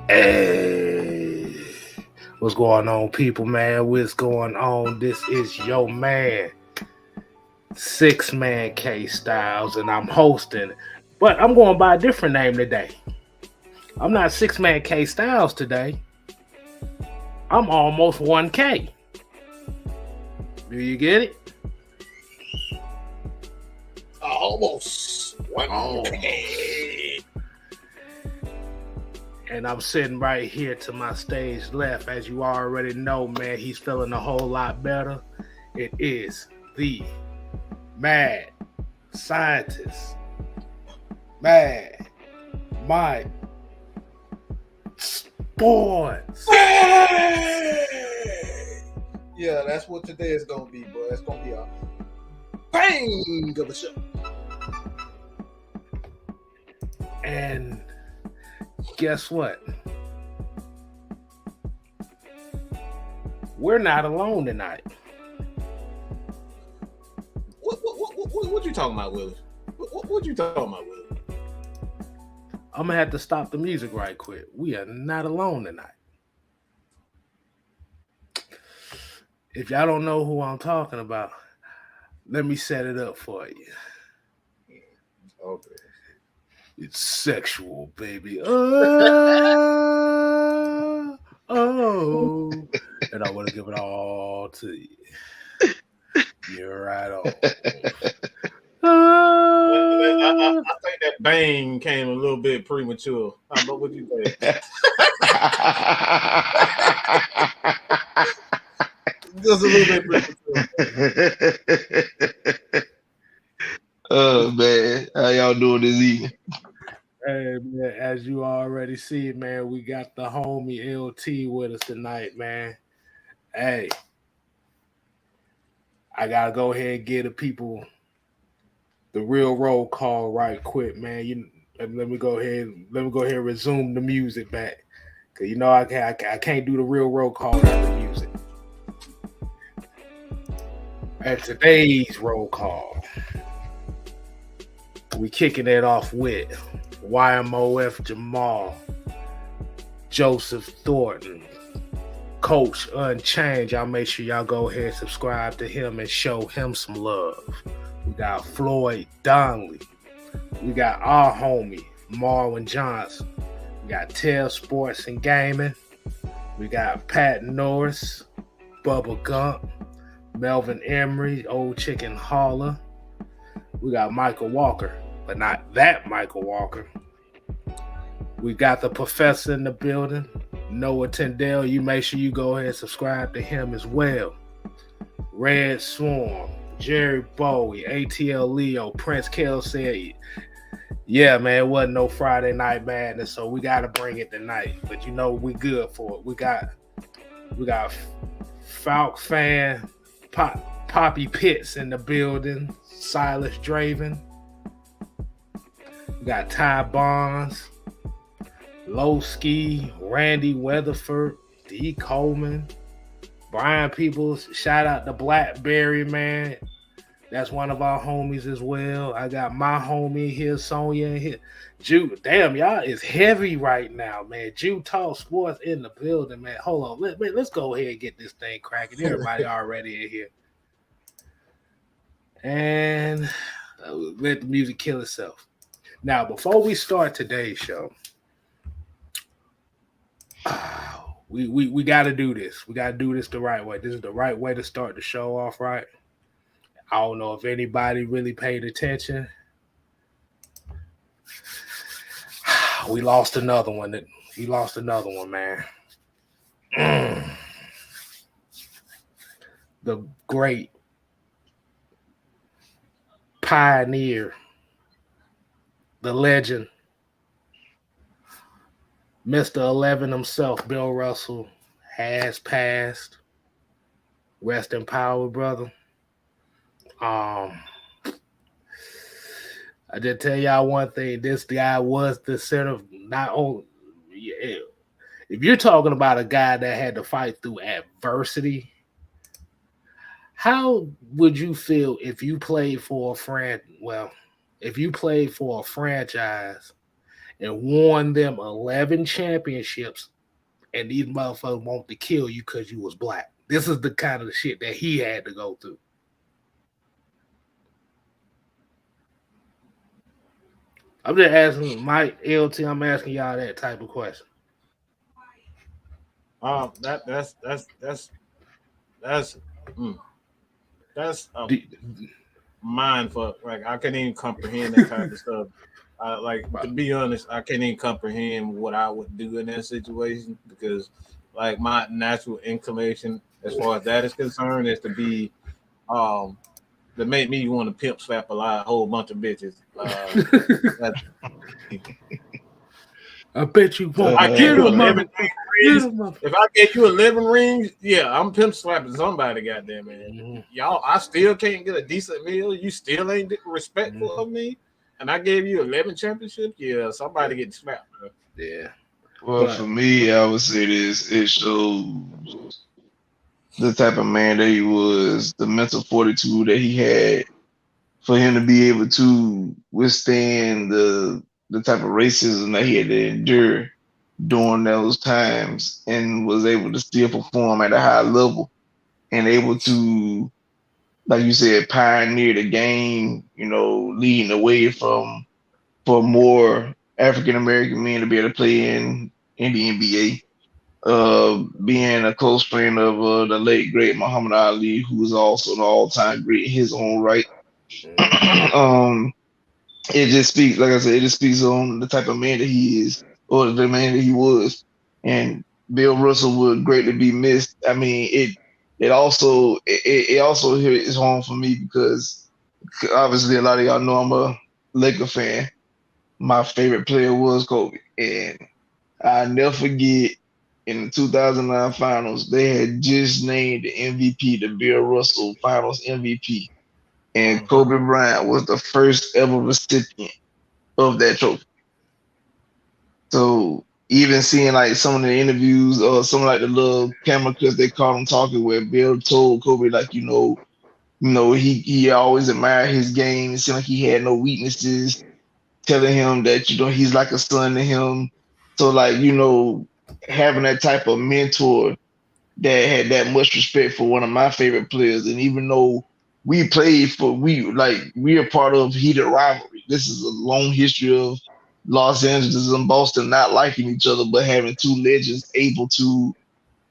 Hey, what's going on, people, man? What's going on? This is your man, 6-Man K Styles, and I'm hosting, but I'm going by a different name today. I'm not 6-Man K Styles today. I'm almost 1K. Do you get it? Almost 1K. And I'm sitting right here to my stage left. As you already know, man, he's feeling a whole lot better. It is the mad scientist, Mad Mike Sports. Yeah, that's what today is going to be, bro. It's going to be a bang of a show. And guess what? We're not alone tonight. What you talking about, Willis? What you talking about, Willis? I'm gonna have to stop the music right quick. We are not alone tonight. If y'all don't know who I'm talking about, let me set it up for you. Okay. It's sexual, baby. Oh, and I want to give it all to you. You're right on. I think that bang came a little bit premature. How about what you think? Just a little bit premature. Oh man, how y'all doing this evening? Hey man, as you already see, man, we got the homie LT with us tonight, man. Hey, I gotta go ahead and give the people the real roll call right quick, man. Let me go ahead and resume the music back, cause you know I can't do the real roll call without the music. At today's roll call, we kicking it off with YMOF Jamal, Joseph Thornton, Coach Unchained. Y'all make sure y'all go ahead and subscribe to him and show him some love. We got Floyd Donnelly. We got our homie, Marwin Johnson. We got Tell Sports and Gaming. We got Pat Norris, Bubba Gump, Melvin Emery, Old Chicken Holler. We got Michael Walker, but not that Michael Walker. We got the professor in the building, Noah Tyndale. You make sure you go ahead and subscribe to him as well. Red Swarm, Jerry Bowie, ATL Leo, Prince Kell said, yeah, man, it wasn't no Friday Night Madness, so we got to bring it tonight. But you know, we good for it. We got Falcons fan, Poppy Pitts in the building, Silas Draven. We got Ty Bonds, Lowski, Randy Weatherford, D. Coleman, Brian Peoples. Shout out to Blackberry, man. That's one of our homies as well. I got my homie here, Sonya in here. Jude, damn, y'all is heavy right now, man. Jude Talk Sports in the building, man. Hold on. Let's go ahead and get this thing cracking. Everybody already in here. And let the music kill itself. Now, before we start today's show, we got to do this. We got to do this the right way. This is the right way to start the show off, right? I don't know if anybody really paid attention. We lost another one. Man. The great pioneer, the legend, Mr. 11 himself, Bill Russell, has passed. Rest in power, brother. I did tell y'all one thing. This guy was the center of not only if you're talking about a guy that had to fight through adversity, how would you feel if you played for if you played for a franchise and won them 11 championships and these motherfuckers want to kill you because you was black? This is the kind of shit that he had to go through. I'm just asking Mike, LT, I'm asking y'all that type of question. That's mind fuck. Like I can't even comprehend that type of stuff. To be honest, I can't even comprehend what I would do in that situation because like my natural inclination as far as that is concerned is to be that made me want to pimp slap a whole bunch of bitches. I bet you won't. I give you 11 rings. If I get you 11 rings, yeah, I'm pimp slapping somebody, goddamn man. Mm-hmm. Y'all, I still can't get a decent meal. You still ain't respectful of me, and I gave you 11 championships. Yeah, somebody getting slapped. Bro. Yeah. Well, for me, I would say this: it shows the type of man that he was, the mental fortitude that he had, for him to be able to withstand the type of racism that he had to endure during those times, and was able to still perform at a high level and able to, like you said, pioneer the game, leading the way for more African American men to be able to play in the NBA. Being a close friend of the late great Muhammad Ali, who was also an all-time great in his own right. It just speaks, like I said, it just speaks on the type of man that he is, or the man that he was. And Bill Russell would greatly be missed. I mean, it also hits home for me because obviously a lot of y'all know I'm a Laker fan. My favorite player was Kobe, and I never forget in the 2009 finals, they had just named the MVP, the Bill Russell Finals MVP. And Kobe Bryant was the first ever recipient of that trophy. So even seeing like some of the interviews or some like the little camera clips they caught him talking where Bill told Kobe like, he always admired his game. It seemed like he had no weaknesses, telling him that, he's like a son to him. So like, having that type of mentor that had that much respect for one of my favorite players. And even though we are part of heated rivalry. This is a long history of Los Angeles and Boston not liking each other, but having two legends able to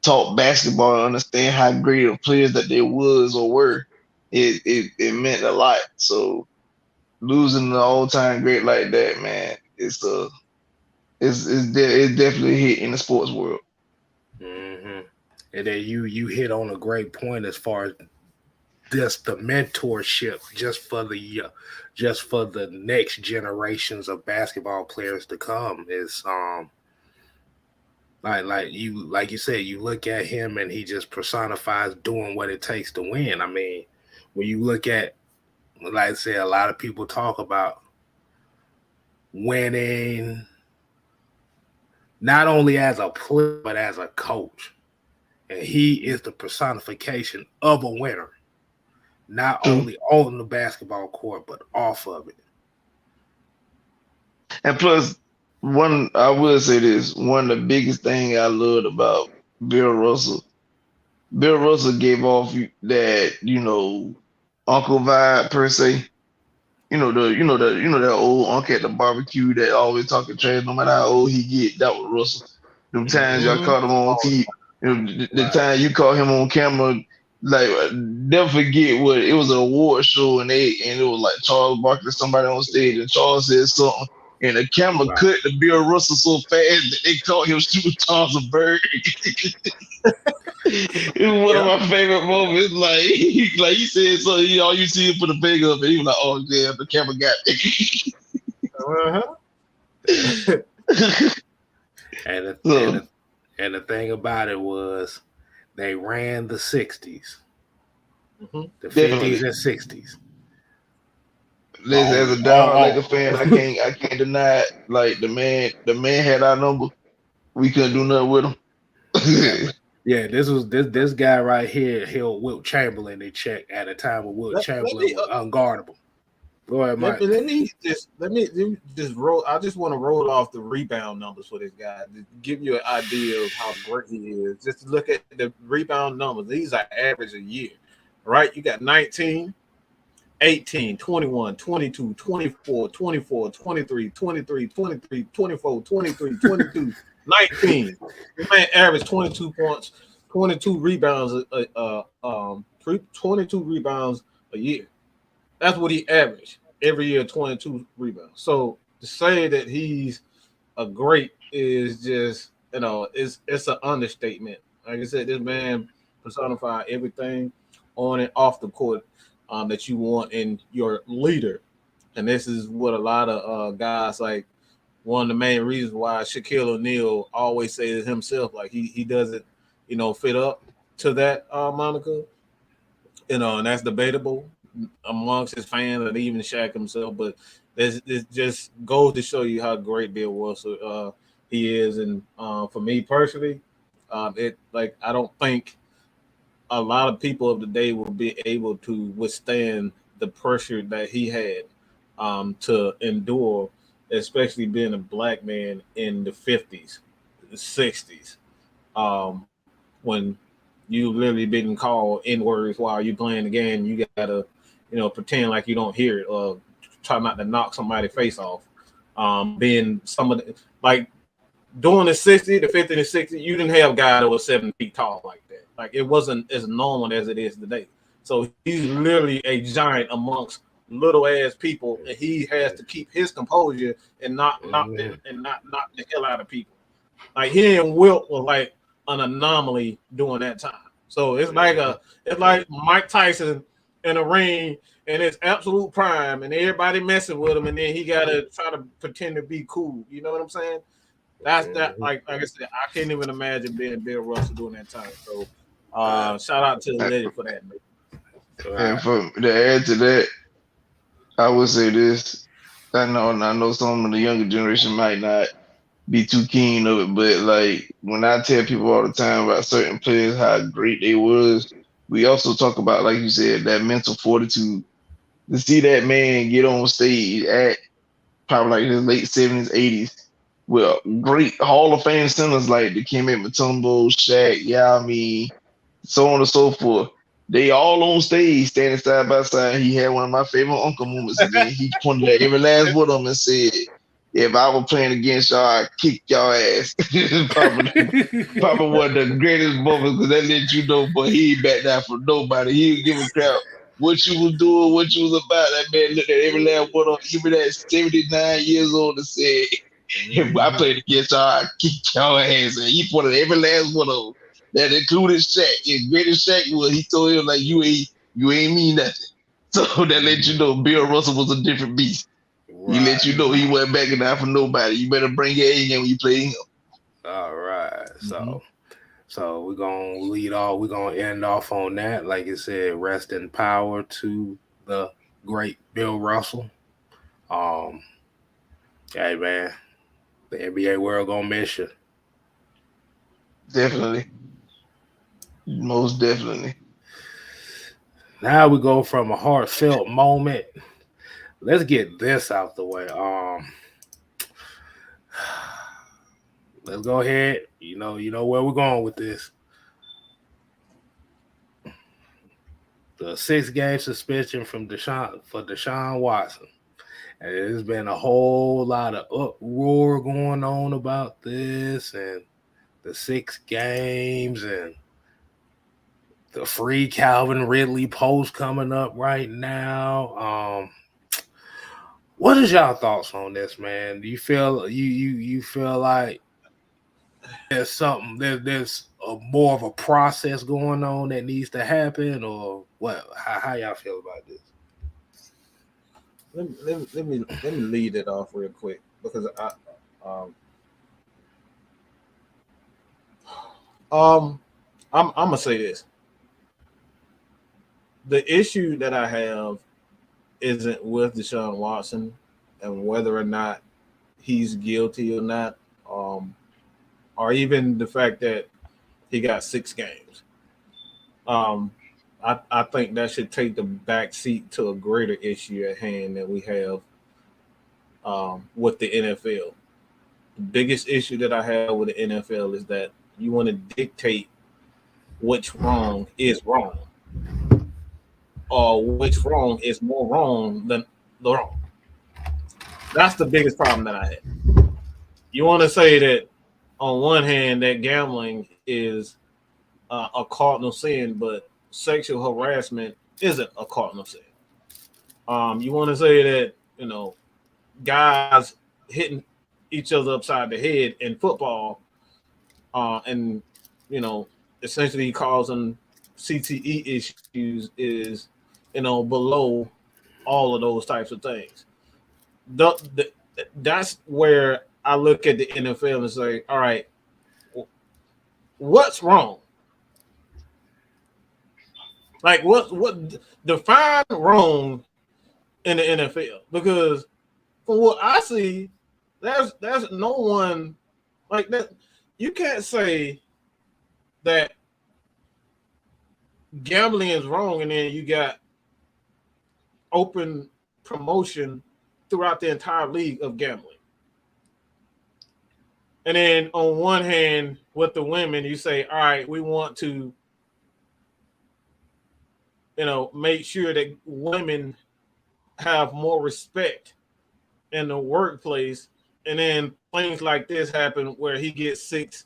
talk basketball and understand how great of players that they was or were. It meant a lot. So losing the all-time great like that, man, it's definitely hit in the sports world. Mm-hmm. And then you hit on a great point as far as just the mentorship, just for the next generations of basketball players to come is like you said, you look at him and he just personifies doing what it takes to win. I mean, when you look at, like I said, a lot of people talk about winning not only as a player but as a coach, and he is the personification of a winner. Not only on the basketball court, but off of it. And plus, I will say this, one of the biggest things I loved about Bill Russell gave off that, uncle vibe per se. That old uncle at the barbecue that always talking trash no matter how old he get. That was Russell. Them times y'all caught him on TV, the time you caught him on camera. Like, never forget what it was, an award show, and it was like Charles Barkley, somebody on stage, and Charles said something, and the camera cut to Bill Russell so fast that they caught him shooting Charles a bird. It was one of my favorite moments. Like he said something, all you see him put a bag up, and he was like, "Oh yeah, the camera got me." And the thing about it was, they ran the 60s, the 50s and 60s. Listen, as a diehard Lakers fan, I can't deny it. Like the man had our number we couldn't do nothing with him. Yeah, this guy right here held Wilt Chamberlain in check at a time when Wilt Chamberlain was unguardable. Go ahead, Mike. Let me just roll. I just want to roll off the rebound numbers for this guy to give you an idea of how great he is. Just look at the rebound numbers. These are average a year, right? You got 19, 18, 21, 22, 24, 24, 23, 23, 23, 24, 23, 22, 19. The man averaged 22 points, 22 rebounds, 22 rebounds a year. That's what he averaged every year, 22 rebounds. So to say that he's a great is just, it's an understatement. Like I said, this man personified everything on and off the court that you want in your leader. And this is what a lot of guys, like one of the main reasons why Shaquille O'Neal always says himself, like he doesn't, fit up to that moniker. And that's debatable amongst his fans and even Shaq himself, but this just goes to show you how great Bill Russell he is. And for me personally, I don't think a lot of people of the day will be able to withstand the pressure that he had to endure, especially being a black man in the 50s, the 60s, when you literally been called N-words while you playing the game. You gotta pretend like you don't hear it, or try not to knock somebody's face off. Being some of the, like during the 60s, the 50s and 60s, you didn't have guys that was 7 feet tall like that. Like it wasn't as normal as it is today. So he's literally a giant amongst little ass people, and he has to keep his composure and not knock the hell out of people. Like he and Wilt was like an anomaly during that time. So it's like Mike Tyson in a ring and it's absolute prime and everybody messing with him, and then he gotta try to pretend to be cool. You know what I'm saying? That's that. Like I said, I can't even imagine being Bill Russell during that time. So shout out to the lady for that. And to add to that, I would say this. I know some of the younger generation might not be too keen of it, but like when I tell people all the time about certain players how great they was, we also talk about, like you said, that mental fortitude. To see that man get on stage at probably like his late 70s, 80s, with great Hall of Fame centers like Dikembe Mutombo, Shaq, Yao, so on and so forth. They all on stage standing side by side. He had one of my favorite uncle moments, and then he pointed at every last one of them and said, "If I were playing against y'all, I'd kick y'all ass." probably one of the greatest moments, because that let you know, but he ain't back down for nobody. He didn't give a crap what you was doing, what you was about. That man looked at every last one of them, even at 79 years old, and said, "If I played against y'all, I'd kick y'all ass." And he pointed at every last one of them. That included Shaq. His greatest Shaq was, he told him, like, you ain't mean nothing. So that let you know Bill Russell was a different beast. Right. He let you know he wasn't backing down for nobody. You better bring your A game when you play him. All right. So we're gonna end off on that. Like I said, rest in power to the great Bill Russell. Hey man, the NBA world gonna miss you. Definitely. Most definitely. Now we go from a heartfelt moment. Let's get this out the way. Let's go ahead. You know where we're going with this. The 6-game suspension from Deshaun Watson. And there's been a whole lot of uproar going on about this, and the 6 games, and the free Calvin Ridley post coming up right now. What is y'all thoughts on this, man? Do you feel you feel like there's something there's more of a process going on that needs to happen, or what? How y'all feel about this? Let me lead it off real quick, because I'm gonna say this. The issue that I have isn't with Deshaun Watson and whether or not he's guilty or not. or even the fact that he got 6 games. I think that should take the back seat to a greater issue at hand that we have with the NFL. The biggest issue that I have with the NFL is that you want to dictate which wrong is wrong, or which wrong is more wrong than the wrong. That's the biggest problem that I have. You want to say that on one hand that gambling is a cardinal sin, but sexual harassment isn't a cardinal sin. You want to say that, you know, guys hitting each other upside the head in football and, you know, essentially causing CTE issues is, you know, below all of those types of things. That's where I look at the NFL and say, all right, what's wrong? Like what define wrong in the NFL? Because from what I see, there's no one like that. You can't say that gambling is wrong and then you got open promotion throughout the entire league of gambling. And then on one hand, with the women, you say, all right, we want to, you know, make sure that women have more respect in the workplace. And then things like this happen where he gets 6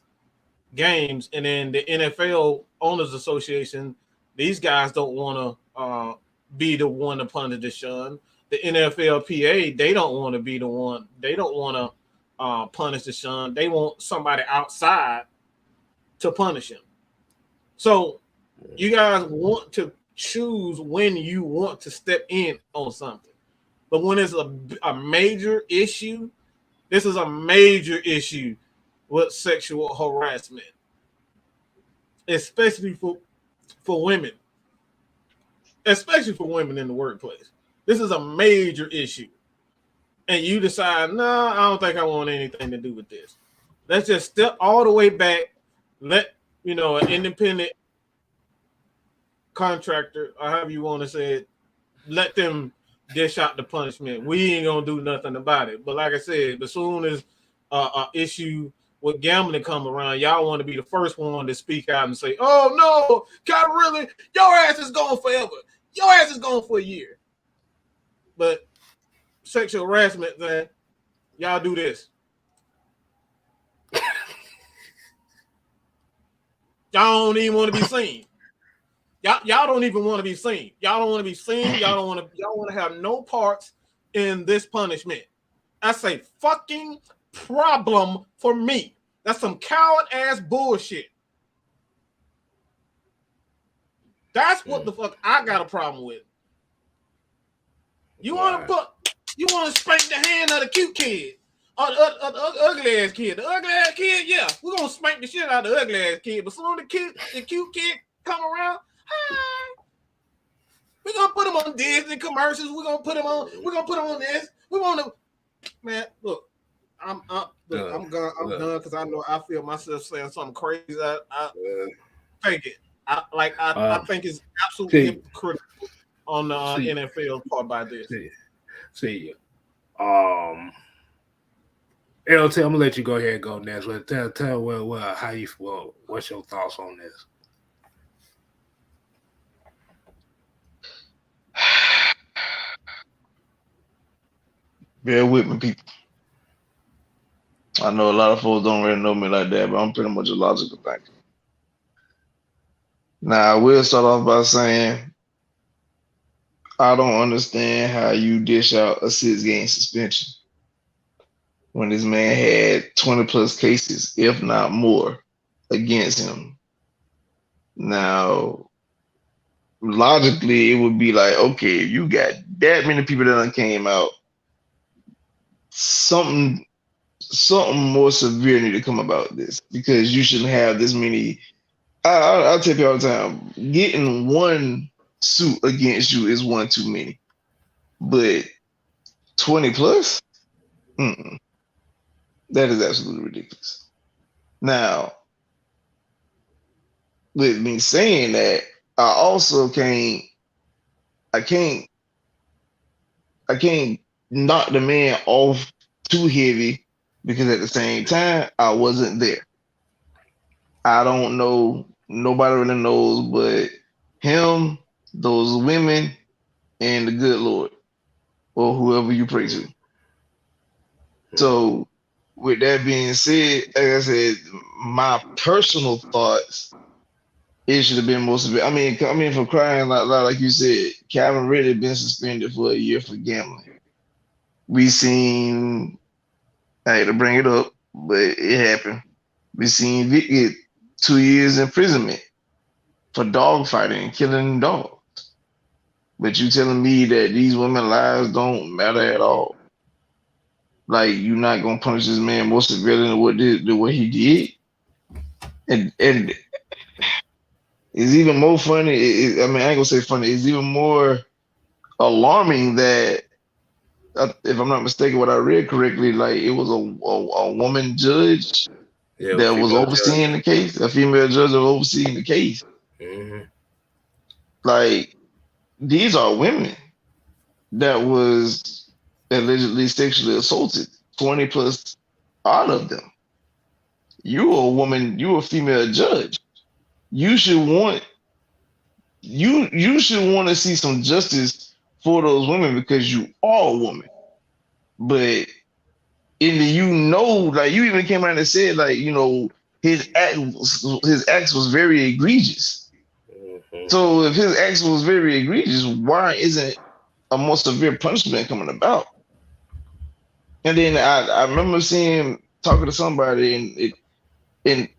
games, and then the NFL Owners Association, these guys don't want to be the one to punish Deshaun. The NFLPA, they don't want to be the one. They don't want to punish Deshaun. They want somebody outside to punish him. So you guys want to choose when you want to step in on something. But when it's a major issue, this is a major issue with sexual harassment, especially for women, especially for women in the workplace. This is a major issue. And you decide, no, I don't think I want anything to do with this. Let's just step all the way back. Let, you know, an independent contractor, or however you want to say it, let them dish out the punishment. We ain't gonna do nothing about it. But like I said, as soon as an issue with gambling come around, y'all want to be the first one to speak out and say, "Oh no, God, really? Your ass is gone forever. Your ass is gone for a year." But sexual harassment, then y'all do this. Y'all don't even want to be seen. Y'all don't even want to be seen. Y'all don't want to be seen. Y'all want to have no parts in this punishment. That's a fucking problem for me. That's some coward ass bullshit. That's what the fuck I got a problem with. You want to spank the hand of the cute kid, or the ugly ass kid. The ugly ass kid, yeah, we're gonna spank the shit out of the ugly ass kid. But soon the cute kid come around, hi. We're gonna put him on Disney commercials. We're gonna put him on this. We want to, man. Look, I'm done because I know I feel myself saying something crazy. I think it. I think it's absolutely hypocritical on the NFL part by this. See, LT, I'm gonna let you go ahead and go next. But tell how you feel. What's your thoughts on this? Bear with me, people. I know a lot of folks don't really know me like that, but I'm pretty much a logical thinker. Now, I will start off by saying I don't understand how you dish out a 6-game suspension when this man had 20 plus cases, if not more, against him. Now, logically, it would be like, okay, if you got that many people that done came out, something more severe need to come about this, because you shouldn't have this many. I tell you all the time, getting one suit against you is one too many, but 20 plus, that is absolutely ridiculous. Now, with me saying that, I also I can't knock the man off too heavy because at the same time I wasn't there. I don't know, nobody really knows but him, those women, and the good Lord, or whoever you pray to. So with that being said, like I said, my personal thoughts, it should have been most of it. I mean, for crying out loud, like you said, Calvin Ridley been suspended for a year for gambling. We seen, I hate to bring it up, but it happened. We seen Vic get 2 years imprisonment for dog fighting and killing dogs. But you telling me that these women's lives don't matter at all? Like, you're not gonna punish this man more severely than what he did? And it's even more funny. I mean, I ain't gonna say funny. It's even more alarming that, if I'm not mistaken, what I read correctly, like it was a woman judge that was overseeing the case, a female judge that was overseeing the case. Mm-hmm. Like, these are women that was allegedly sexually assaulted, 20 plus odd of them. You a woman, you a female judge. You should want to see some justice for those women because you are a woman. But like you even came out and said, like, his acts was very egregious. Mm-hmm. So if his acts was very egregious, why isn't a more severe punishment coming about? And then I remember talking to somebody, and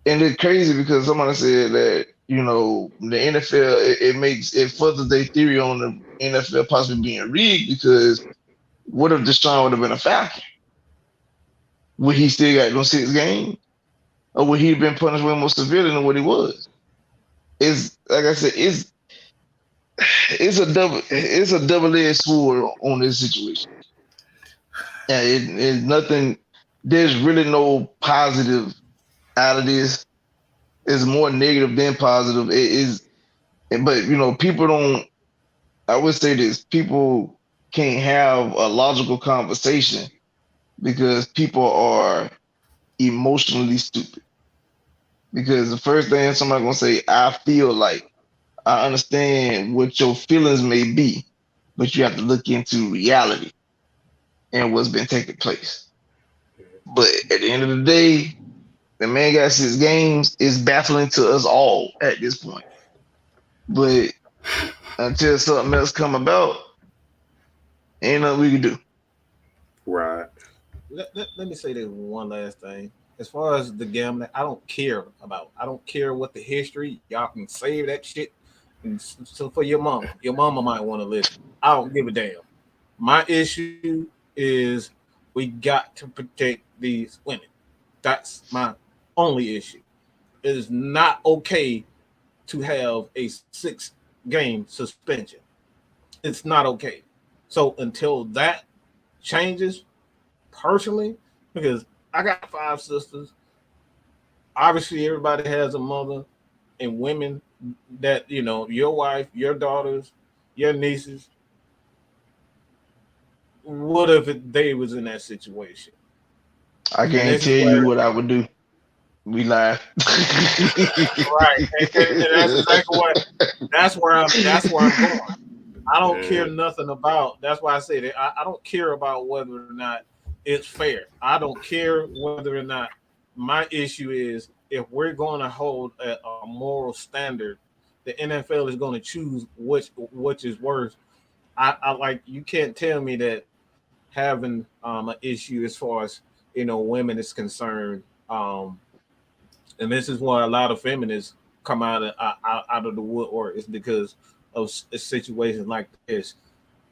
it's crazy because somebody said that the NFL it furthers their theory on the NFL possibly being rigged because what if Deshaun would have been a Falcon? Would he still got those 6 games, or would he have been punished way more severely than what he was? It's like I said, it's a double-edged sword on this situation. And it's nothing. There's really no positive out of this. It's more negative than positive. It is, but people don't. I would say this: people can't have a logical conversation because people are emotionally stupid. Because the first thing somebody's gonna say, I feel like, I understand what your feelings may be, but you have to look into reality and what's been taking place. But at the end of the day, the man got 6 games. Is baffling to us all at this point. But until something else come about, ain't nothing we can do. Right. Let me say this one last thing. As far as the gambling, I don't care what the history. Y'all can save that shit. And so for your mama might want to listen. I don't give a damn. My issue is we got to protect these women. That's my only issue. It is not okay to have a 6-game suspension. It's not okay. So until that changes, personally, because I got 5 sisters. Obviously, everybody has a mother, and women that, your wife, your daughters, your nieces. What if they was in that situation? I can't tell you what I would do. We laugh. Right. And that's exactly that's where I'm going. I don't care nothing about, that's why I say that I don't care about whether or not it's fair. I don't care whether or not, my issue is if we're going to hold a moral standard, the NFL is going to choose which is worse. I like, you can't tell me that having an issue as far as women is concerned, and this is why a lot of feminists come out of the woodwork, is because of situations like this.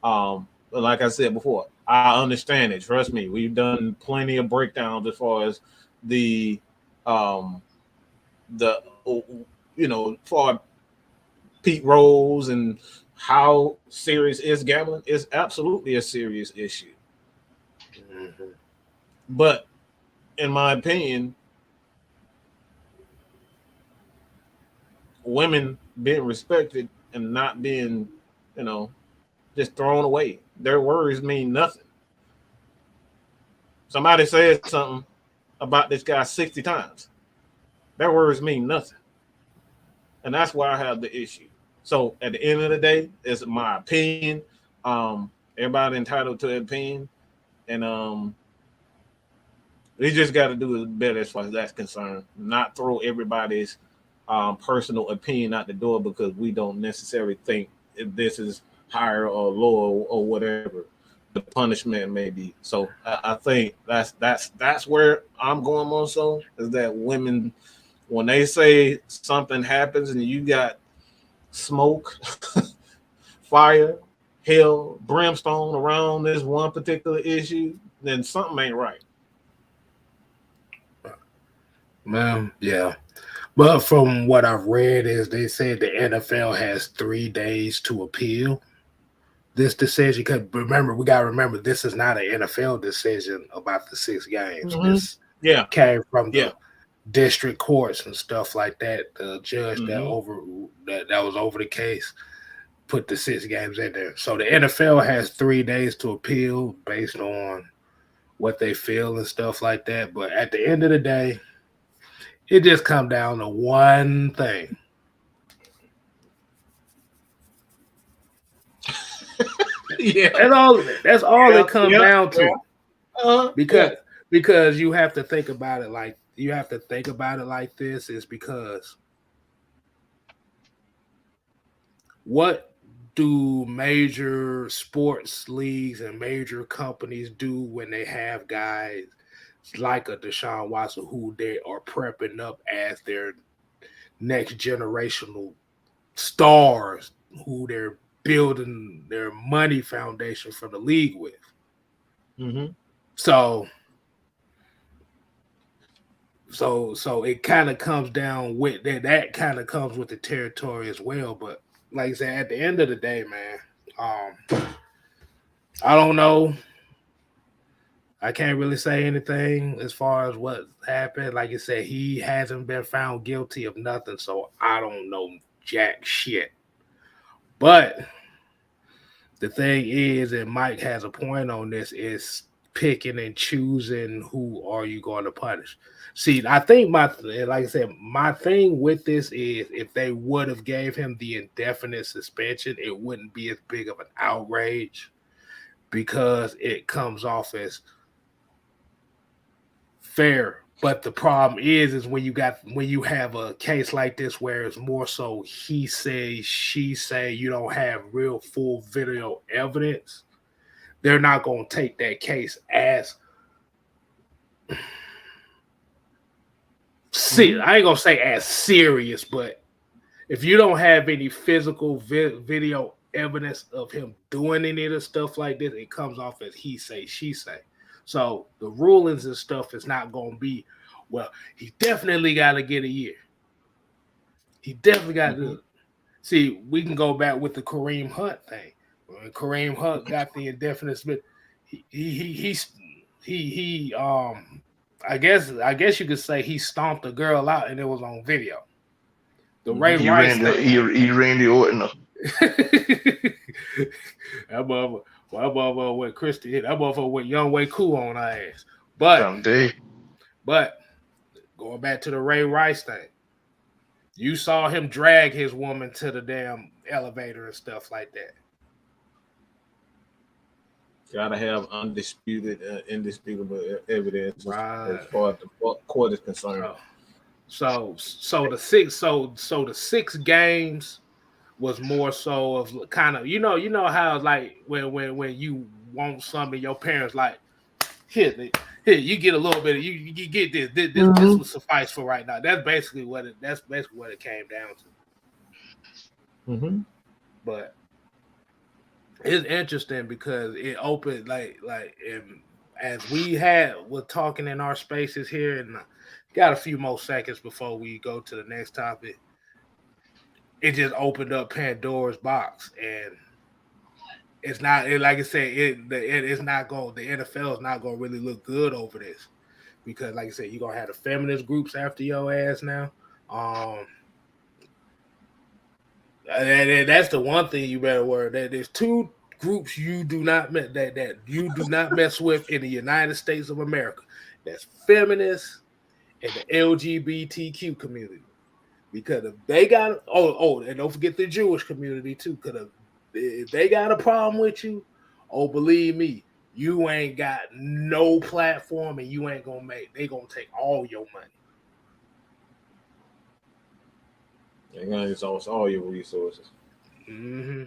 But like I said before, I understand it. Trust me, we've done plenty of breakdowns as far as for Pete Rose and how serious is gambling. Is absolutely a serious issue. Mm-hmm. But in my opinion, women being respected and not being, just thrown away. Their words mean nothing. Somebody said something about this guy 60 times. Their words mean nothing. And that's why I have the issue. So at the end of the day, it's my opinion. Everybody entitled to an opinion. And we just got to do it better as far as that's concerned. Not throw everybody's personal opinion out the door because we don't necessarily think if this is higher or lower or whatever the punishment may be. So I think that's where I'm going more so, is that women, when they say something happens and you got smoke, fire, hell, brimstone around this one particular issue, then something ain't right. Man, yeah. But from what I've read is they said the NFL has 3 days to appeal this decision. Because we got to remember, this is not an NFL decision about the 6 games. Mm-hmm. This came from the district courts and stuff like that. The judge that was over the case put the 6 games in there. So the NFL has 3 days to appeal based on what they feel and stuff like that. But at the end of the day, it just comes down to one thing. That's all it comes down to. Because you have to think about it like this, is because what do major sports leagues and major companies do when they have guys like a Deshaun Watson who they are prepping up as their next generational stars, who they're building their money foundation for the league with? Mm-hmm. So it kind of comes down with that kind of comes with the territory as well. But like I said, at the end of the day, man, I don't know. I can't really say anything as far as what happened. Like I said, he hasn't been found guilty of nothing, so I don't know jack shit. But the thing is, and Mike has a point on this, is picking and choosing who are you going to punish. See, I think my thing with this is, if they would have gave him the indefinite suspension, it wouldn't be as big of an outrage because it comes off as fair. But the problem is when you have a case like this where it's more so he say, she say, you don't have real full video evidence, they're not going to take that case as I ain't going to say as serious, but if you don't have any physical video evidence of him doing any of the stuff like this, it comes off as he say, she say. So the rulings and stuff is not going to be, well, he definitely got to get a year. He definitely got to. See, we can go back with the Kareem Hunt thing. When Kareem Hunt got the indefinite suspension, he I guess you could say he stomped a girl out and it was on video. The Ray Rice thing. He ran the Orton. That motherfucker with Christy hit. That motherfucker with Young Way Cool on our ass. But going back to the Ray Rice thing, you saw him drag his woman to the damn elevator and stuff like that. Gotta have undisputed, indisputable evidence right, as far as the court is concerned. So the 6 games was more so of kind of, you know how like when you want something, your parents like, here you get a little bit of, you get this will suffice for right now. That's basically what it came down to. Mm-hmm. But it's interesting because it opened like as we're talking in our spaces here, and got a few more seconds before we go to the next topic. It just opened up Pandora's box, and it's not, like I said, it's not going. The NFL is not going to really look good over this because, like I said, you're gonna have the feminist groups after your ass now. That's the one thing you better worry. That there's two groups you do not that you do not mess with in the United States of America. That's feminists and the LGBTQ community. Because if they got and don't forget the Jewish community too. Because if they got a problem with you, believe me, you ain't got no platform and you ain't gonna they gonna take all your money. They're gonna exhaust all your resources. Mm-hmm.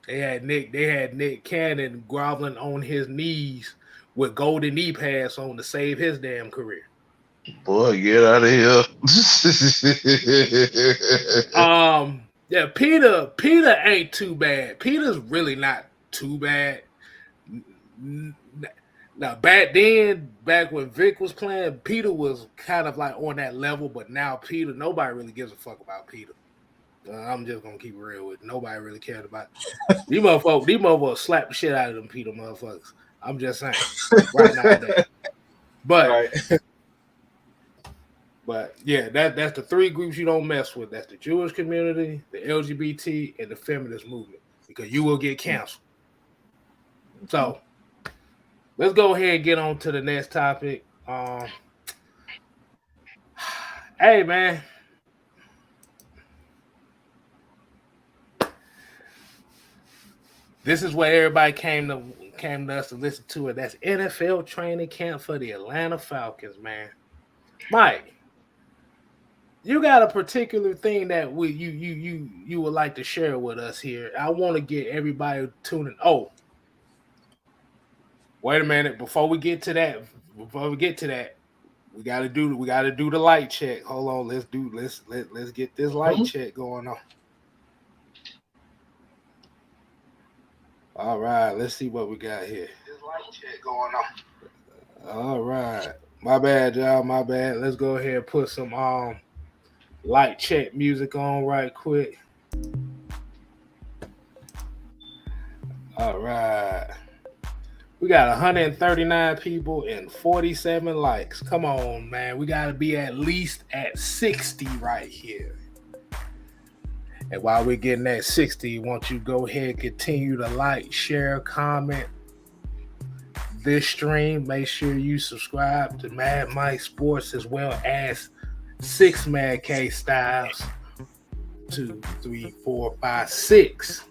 They had Nick Cannon groveling on his knees with golden knee pads on to save his damn career. Boy, get out of here. Yeah, Peter ain't too bad. Peter's really not too bad. Now, back when Vic was playing, Peter was kind of like on that level, but now Peter, nobody really gives a fuck about Peter. I'm just gonna keep it real with it. Nobody really cared about it. These motherfuckers slap the shit out of them Peter motherfuckers. I'm just saying right now. But yeah, that's the three groups you don't mess with. That's the Jewish community, the LGBT, and the feminist movement, because you will get canceled. So let's go ahead and get on to the next topic. Hey man. This is what everybody came to us to listen to it. That's NFL training camp for the Atlanta Falcons, man. Mike, you got a particular thing that you would like to share with us here. I want to get everybody tuning. Oh, wait a minute. Before we get to that, we gotta do the light check. Hold on, let's get this light check going on. All right, let's see what we got here. This light check going on. All right. My bad, y'all. My bad. Let's go ahead and put some light check music on right quick. All right. We got 139 people and 47 likes. Come on, man. We got to be at least at 60 right here. And while we're getting at 60, won't you go ahead and continue to like, share, comment this stream. Make sure you subscribe to Mad Mike Sports as well as 6 Mad K Styles. 2, 3, 4, 5, 6.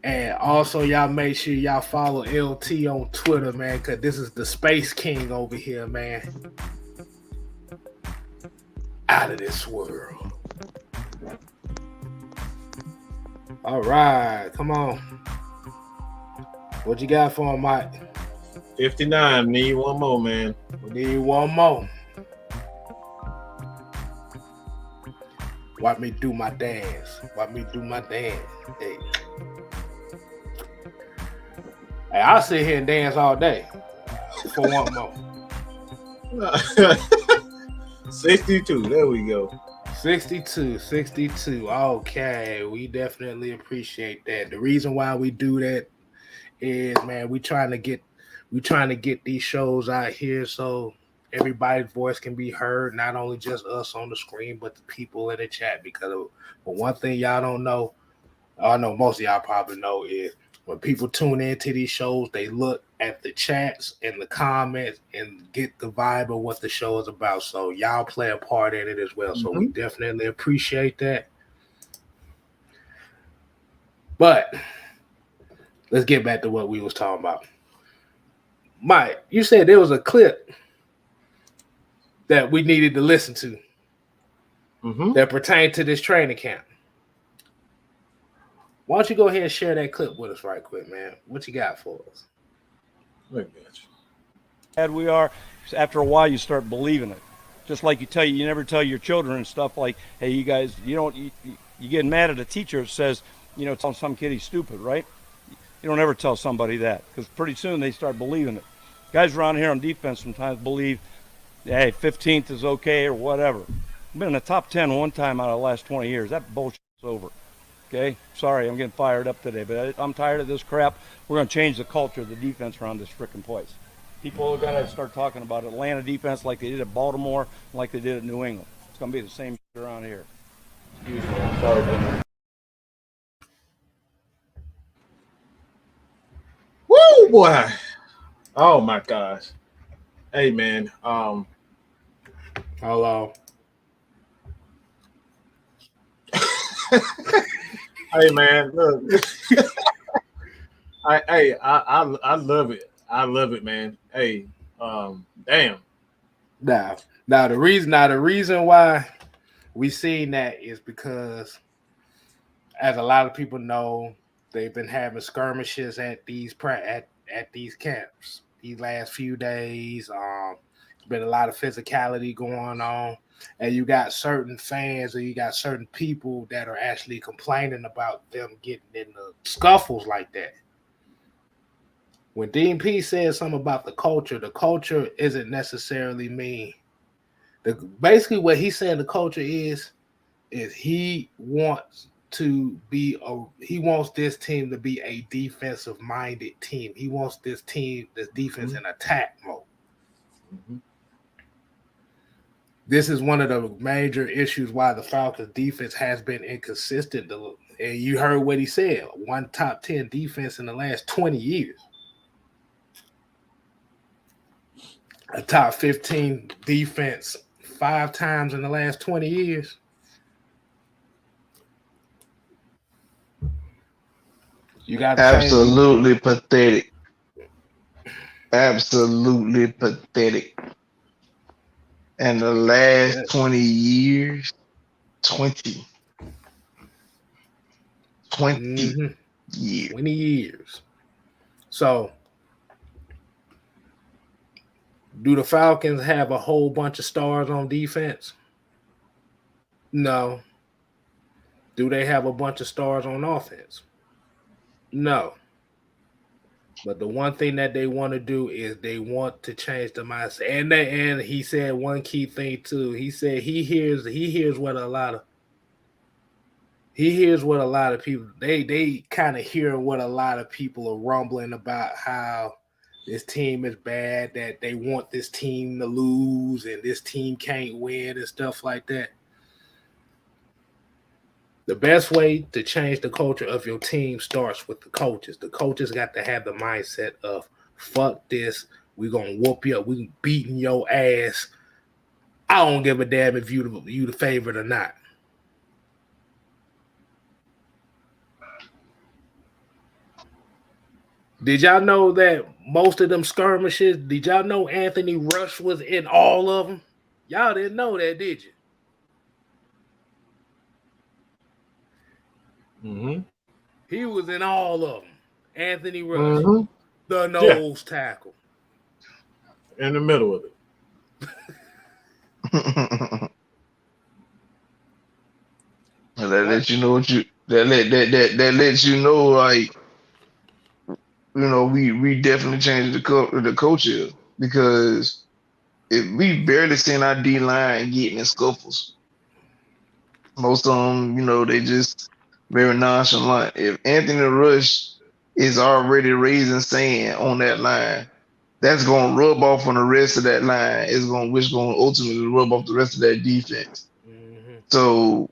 And also, y'all make sure y'all follow LT on Twitter, man, because this is the Space King over here, man. Out of this world. All right, come on. What you got for him, Mike? 59. Need one more, man. We need one more. Watch me do my dance. Hey, I'll sit here and dance all day for one more. 62. There we go. 62. Okay, we definitely appreciate that. The reason why we do that is, man, we trying to get these shows out here so everybody's voice can be heard, not only just us on the screen, but the people in the chat. Because one thing y'all don't know, I know most of y'all probably know, is when people tune into these shows, they look at the chats and the comments and get the vibe of what the show is about. So y'all play a part in it as well. So we definitely appreciate that. But let's get back to what we was talking about. Mike, you said there was a clip that we needed to listen to that pertained to this training camp. Why don't you go ahead and share that clip with us right quick, man? What you got for us? Look at you. Bad we are. After a while, you start believing it. Just like you never tell your children and stuff like, hey, you guys, you get mad at a teacher that says, tell some kid he's stupid, right? You don't ever tell somebody that, because pretty soon they start believing it. Guys around here on defense sometimes believe, hey, 15th is okay or whatever. I've been in the top 10 one time out of the last 20 years. That bullshit's over. Okay, sorry, I'm getting fired up today, but I'm tired of this crap. We're going to change the culture of the defense around this frickin' place. People are going to start talking about Atlanta defense like they did at Baltimore, like they did at New England. It's going to be the same shit around here. Excuse me, I'm sorry for that. Woo, boy! Oh my gosh! Hey man, Hello. hey man, look, I love it. I love it, man. Hey, damn. Now the reason why we seen that is because, as a lot of people know, they've been having skirmishes at these at these camps these last few days. There's been a lot of physicality going on, and you got certain fans or you got certain people that are actually complaining about them getting in the scuffles like that. When Dean P said something about the culture isn't necessarily mean. Basically, what he's saying the culture is he wants this team to be a defensive minded team. He wants this defense in attack mode. Mm-hmm. This is one of the major issues why the Falcons defense has been inconsistent. And you heard what he said, one top 10 defense in the last 20 years. A top 15 defense 5 times in the last 20 years. You got absolutely pathetic. Absolutely pathetic. And the last 20 years, 20 years. 20 years. So, do the Falcons have a whole bunch of stars on defense? No. Do they have a bunch of stars on offense? No. But the one thing that they want to do is they want to change the mindset. And he said one key thing too. He said he hears what a lot of people they kind of hear what a lot of people are rumbling about, how this team is bad, that they want this team to lose and this team can't win and stuff like that. The best way to change the culture of your team starts with the coaches. The coaches got to have the mindset of, fuck this, we're going to whoop you up, we beating your ass. I don't give a damn if you the favorite or not. Did y'all know that most of them skirmishes, did y'all know Anthony Rush was in all of them? Y'all didn't know that, did you? Mm-hmm. He was in all of them. Anthony Rush, the nose tackle. In the middle of it. That lets you know what you that lets you know, like, you know, we definitely changed the culture, because if we barely seen our D line getting in scuffles. Most of them, you know, they just very nonchalant. If Anthony Rush is already raising sand on that line, that's going to rub off on the rest of that line. Which going to ultimately rub off the rest of that defense. Mm-hmm. So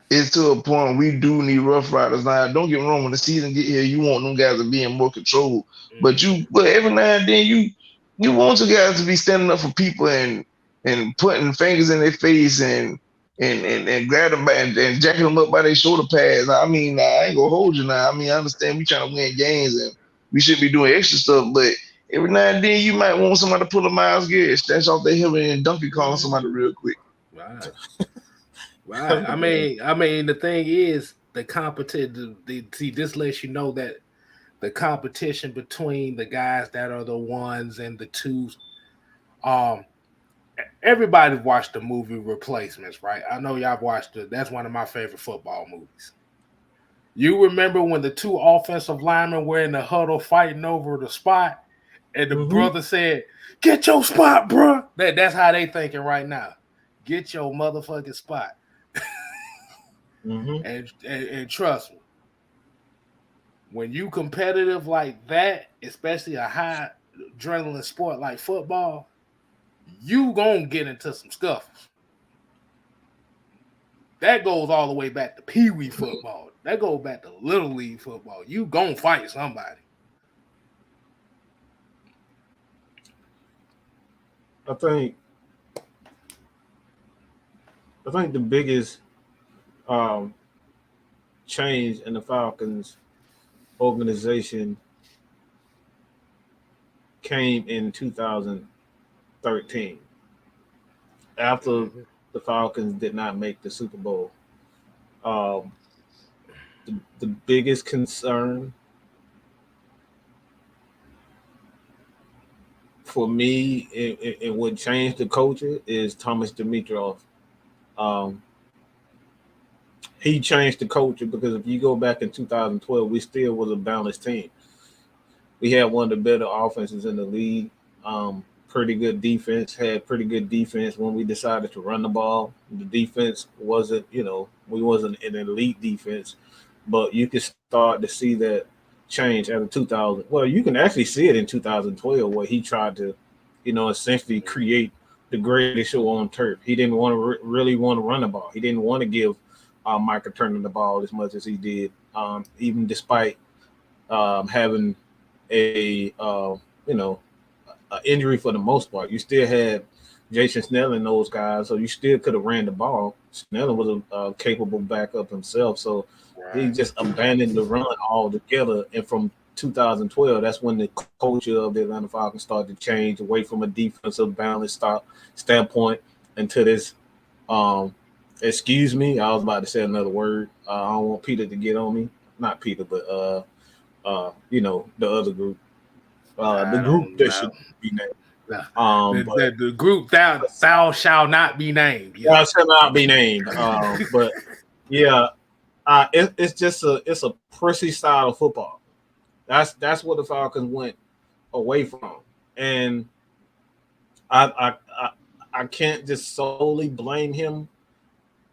it's to a point we do need Rough Riders. Now, don't get me wrong. When the season get here, you want them guys to be in more control. Mm-hmm. But every now and then you want your guys to be standing up for people and putting fingers in their face and grab them and jacking them up by their shoulder pads. I mean, I ain't gonna hold you now. I mean, I understand we trying to win games and we should be doing extra stuff, but every now and then you might want somebody to pull a Miles Garrett, snatch off their hip and dunk it, calling somebody real quick. Right. Right. I mean, the thing is, the competition. See, this lets you know that the competition between the guys that are the ones and the twos. Everybody watched the movie Replacements, right? I know y'all watched it. That's one of my favorite football movies. You remember when the two offensive linemen were in the huddle fighting over the spot, and the brother said, "Get your spot, bro." That's how they thinking right now. Get your motherfucking spot. And trust me, when you competitive like that, especially a high adrenaline sport like football, you gonna get into some scuffles. that goes all the way back to Pee Wee football. That goes back to Little League football. You gonna fight somebody. I think the biggest change in the Falcons organization came in 2013 after the Falcons did not make the Super Bowl. The biggest concern for me, it would change the culture is Thomas Dimitroff. He changed the culture because if you go back in 2012, we still was a balanced team. We had one of the better offenses in the league. Pretty good defense, had pretty good defense when we decided to run the ball. The defense wasn't, we wasn't an elite defense, but you could start to see that change after 2000. Well, you can actually see it in 2012 where he tried to, essentially create the greatest show on turf. He didn't want to really want to run the ball. He didn't want to give Michael Turner the ball as much as he did, even despite having a injury for the most part. You still had Jason Snell and those guys, so you still could have ran the ball. Snell was a capable backup himself, so he just abandoned the run altogether. And from 2012, that's when the culture of the Atlanta Falcons started to change away from a defensive balance standpoint into this. Excuse me, I was about to say another word. I don't want Peter to get on me. Not Peter, but the other group. The group that should be named. The group thou shall not be named. Yeah. Thou shall not be named. But yeah, it's just a prissy style of football. That's what the Falcons went away from, and I can't just solely blame him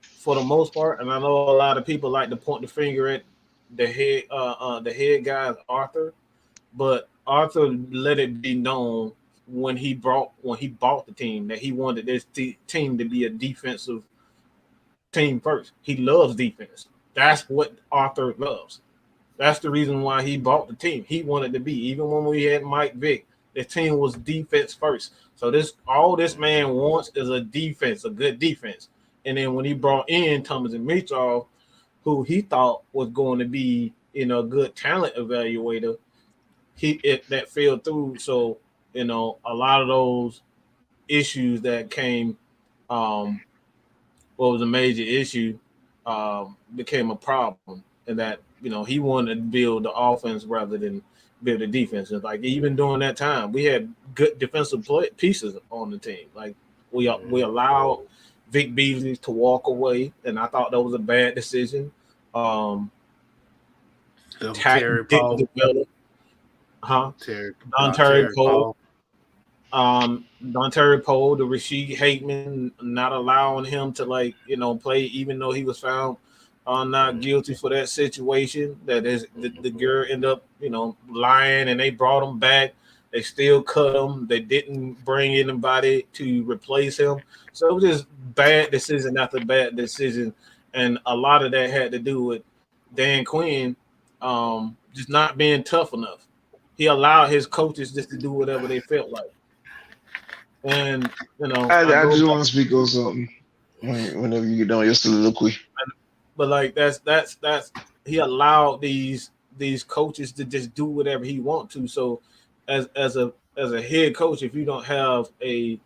for the most part. And I know a lot of people like to point the finger at the head guy, Arthur, but Arthur let it be known when he bought the team that he wanted this team to be a defensive team first. He loves defense. That's what Arthur loves. That's the reason why he bought the team. He wanted to be, even when we had Mike Vick, the team was defense first. So all this man wants is a defense, a good defense. And then when he brought in Thomas Dimitroff, who he thought was going to be, a good talent evaluator, that fell through. So, a lot of those issues that came, what was a major issue, became a problem. And that, he wanted to build the offense rather than build the defense. And like even during that time, we had good defensive pieces on the team. Like we allowed Vic Beasley to walk away, and I thought that was a bad decision. Terry Paul. Terry Paul. Terry Poe, the Rasheed Hateman, not allowing him to play, even though he was found not guilty for that situation. That is, the girl ended up, lying, and they brought him back. They still cut him. They didn't bring anybody to replace him. So it was just bad decision after bad decision, and a lot of that had to do with Dan Quinn just not being tough enough. He allowed his coaches just to do whatever they felt like. And I just want to speak on something whenever you get done your soliloquy. But that's he allowed these coaches to just do whatever he want to. So as a head coach, if you don't have a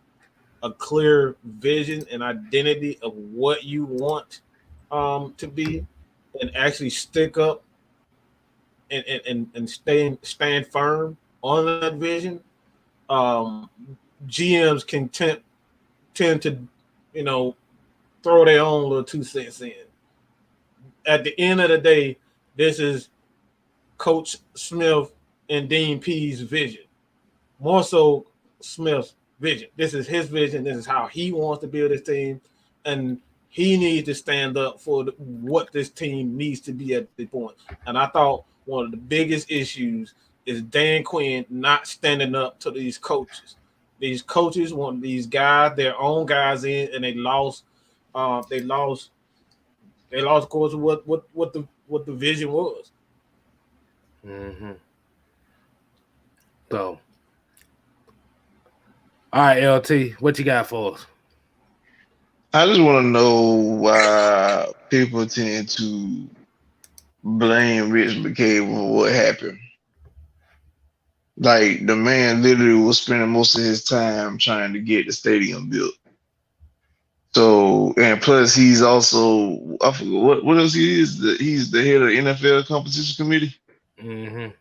clear vision and identity of what you want to be, and actually stick up and stand firm on that vision, GMs can tend to throw their own little 2 cents in. At the end of the day, this is Coach Smith and Dean P's vision. More so Smith's vision. This is his vision. This is how he wants to build his team. And he needs to stand up for what this team needs to be at this point. And I thought one of the biggest issues is Dan Quinn not standing up to these coaches. These coaches want these guys, their own guys in, and they lost They lost course of what the vision was. Mm-hmm. So, all right, LT, what you got for us? I just want to know why people tend to blame Rich McKay for what happened. Like, the man literally was spending most of his time trying to get the stadium built. So, and plus he's also, I forget what else he is. He's the head of the NFL competition committee. Mm-hmm.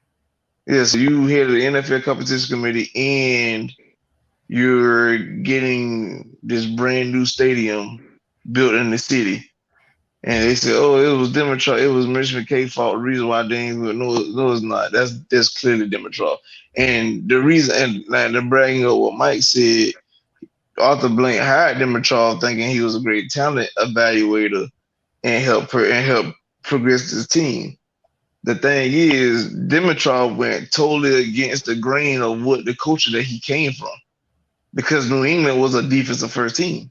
Yeah, so you head of the NFL competition committee and you're getting this brand new stadium built in the city. And they said, oh, it was Demetrov, it was Mitch McKay's fault. The reason why they didn't even know, no, it's not. That's clearly Demetrov. And the reason, and like, they're bragging up what Mike said, Arthur Blank hired Demetrov thinking he was a great talent evaluator and help progress his team. The thing is, Dimitrov went totally against the grain of what the culture that he came from, because New England was a defensive first team.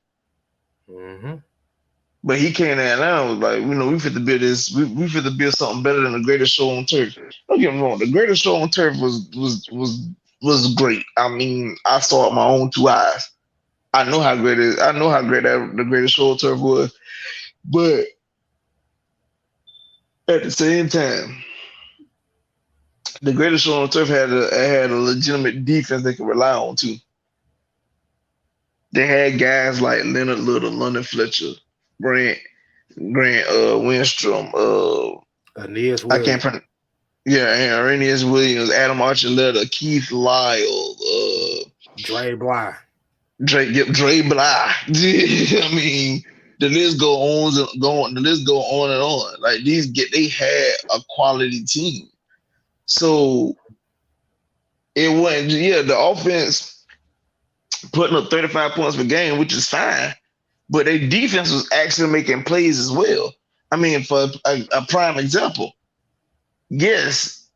Mm-hmm. But he came to Atlanta and was like, we fit to build this. We fit to build something better than the greatest show on turf. Don't get me wrong, the greatest show on turf was great. I mean, I saw it with my own two eyes. I know how great the greatest show on turf was, but at the same time, the greatest show on turf had a legitimate defense they could rely on too. They had guys like Leonard Little, London Fletcher, Grant Winstrom, Aeneas Williams. I can't pronounce. Yeah, and Aeneas Williams, Adam Archuleta, Keith Lyle, Dre Bly. Dre Bly. I mean, the list go on and on. Like they had a quality team. So it wasn't, the offense putting up 35 points per game, which is fine, but their defense was actually making plays as well. I mean, for a prime example, yes,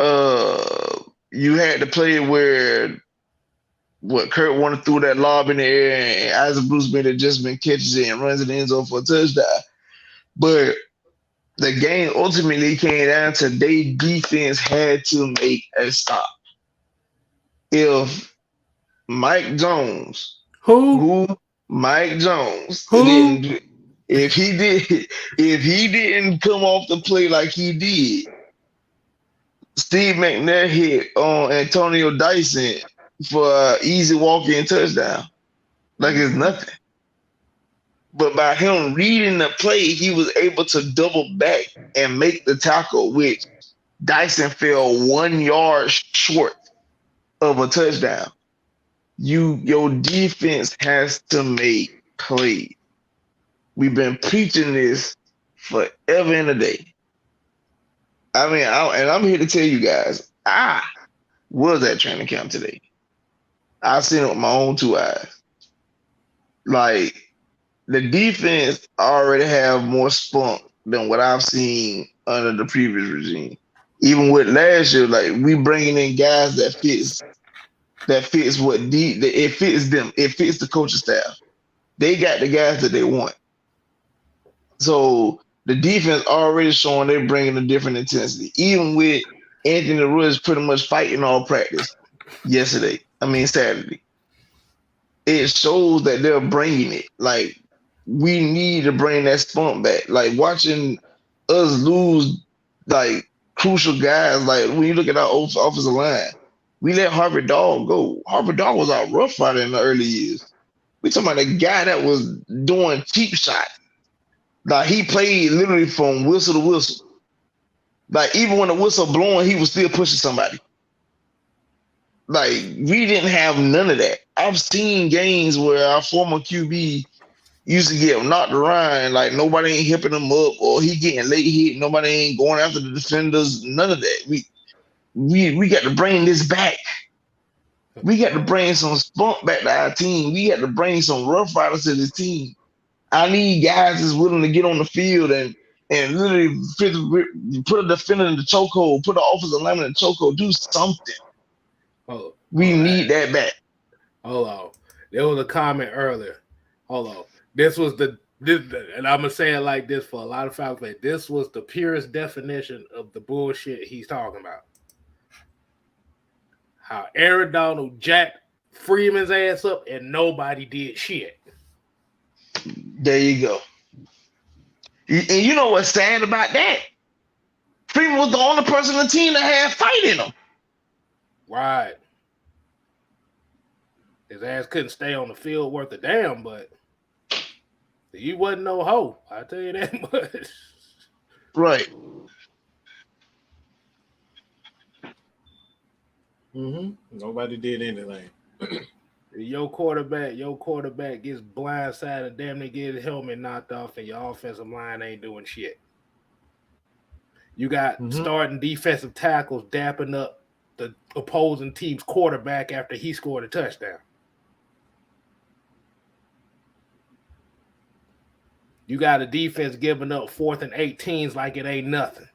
you had the play where Kurt Warner threw that lob in the air and Isaac Bruce Bennett just been catches it and runs it in the end zone for a touchdown. But the game ultimately came down to their defense had to make a stop. If Mike Jones, Mike Jones, if he didn't come off the play like he did, Steve McNair hit on Antonio Dyson for an easy walk-in touchdown, like it's nothing. But by him reading the play, he was able to double back and make the tackle, which Dyson fell 1 yard short of a touchdown. Your defense has to make plays. We've been preaching this forever and a day. I mean, I'm here to tell you guys, I was at training camp today. I seen it with my own two eyes. Like, the defense already have more spunk than what I've seen under the previous regime. Even with last year, like, we bringing in guys that fits it fits them. It fits the coaching staff. They got the guys that they want. So the defense already showing they're bringing a different intensity. Even with Anthony Rhodes pretty much fighting all practice Saturday. It shows that they're bringing it. Like, we need to bring that spunk back. Like, watching us lose, like, crucial guys, like, when you look at our offensive line, we let Harvard Dog go. Harvard Dog was our rough rider in the early years. We talking about a guy that was doing cheap shots. Like, he played literally from whistle to whistle. Like, even when the whistle blowing, he was still pushing somebody. Like, we didn't have none of that. I've seen games where our former QB used to get knocked around, like nobody ain't hipping him up, or he getting late hit, nobody ain't going after the defenders, none of that. We got to bring this back. We got to bring some spunk back to our team. We got to bring some rough riders to this team. I need guys that's willing to get on the field and literally put a defender in the chokehold, put an offensive lineman in the chokehold, do something. We need that back. Hold on. There was a comment earlier. Hold on. This was the This, and I'm gonna say it like this for a lot of Falcons fans. This was the purest definition of the bullshit he's talking about. How Aaron Donald jacked Freeman's ass up and nobody did shit. There you go. And you know what's sad about that? Freeman was the only person on the team that had fight in him. Right. His ass couldn't stay on the field worth a damn, but he wasn't no hoe. I tell you that much. Right. Nobody did anything. Your quarterback gets blindsided, damn near get his helmet knocked off, and your offensive line ain't doing shit. You got starting defensive tackles dapping up the opposing team's quarterback after he scored a touchdown. You got a defense giving up 4th and 18s like it ain't nothing.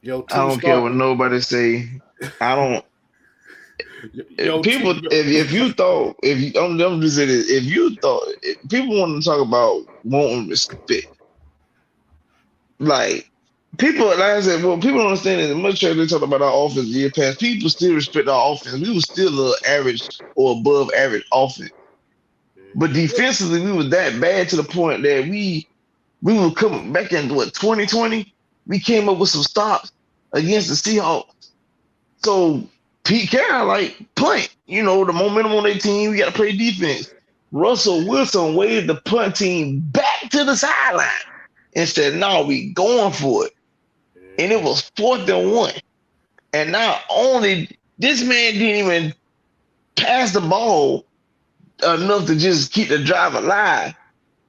I don't care what nobody say. I don't. People, if you thought, I'm just saying this, if you thought, if people want to talk about wanting respect, like people, like I said, well, people don't understand as much as they talk about our offense year past. People still respect our offense. We were still an average or above average offense, but defensively we was that bad to the point that we were coming back in 2020. We came up with some stops against the Seahawks. So Pete Carroll, like, punt. You know, the momentum on their team, we got to play defense. Russell Wilson waved the punt team back to the sideline and said, no, we going for it. And it was 4th and 1. And not only, this man didn't even pass the ball enough to just keep the drive alive.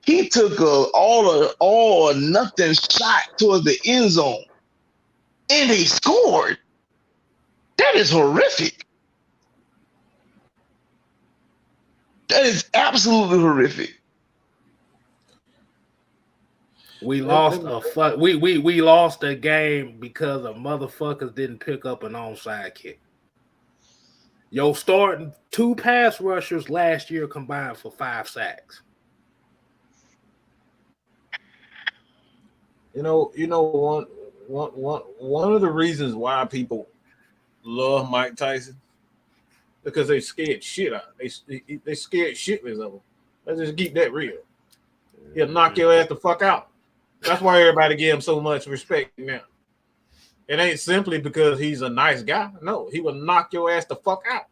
He took a all or nothing shot towards the end zone. And they scored. That is horrific. That is absolutely horrific. We lost we lost a game because of motherfuckers didn't pick up an onside kick. Yo, starting 2 pass rushers last year combined for 5 sacks. You know, one of the reasons why people love Mike Tyson because they scared shit out. They scared shitless of him. Let's just keep that real. He'll knock your ass the fuck out. That's why everybody give him so much respect now. It ain't simply because he's a nice guy. No, he will knock your ass the fuck out.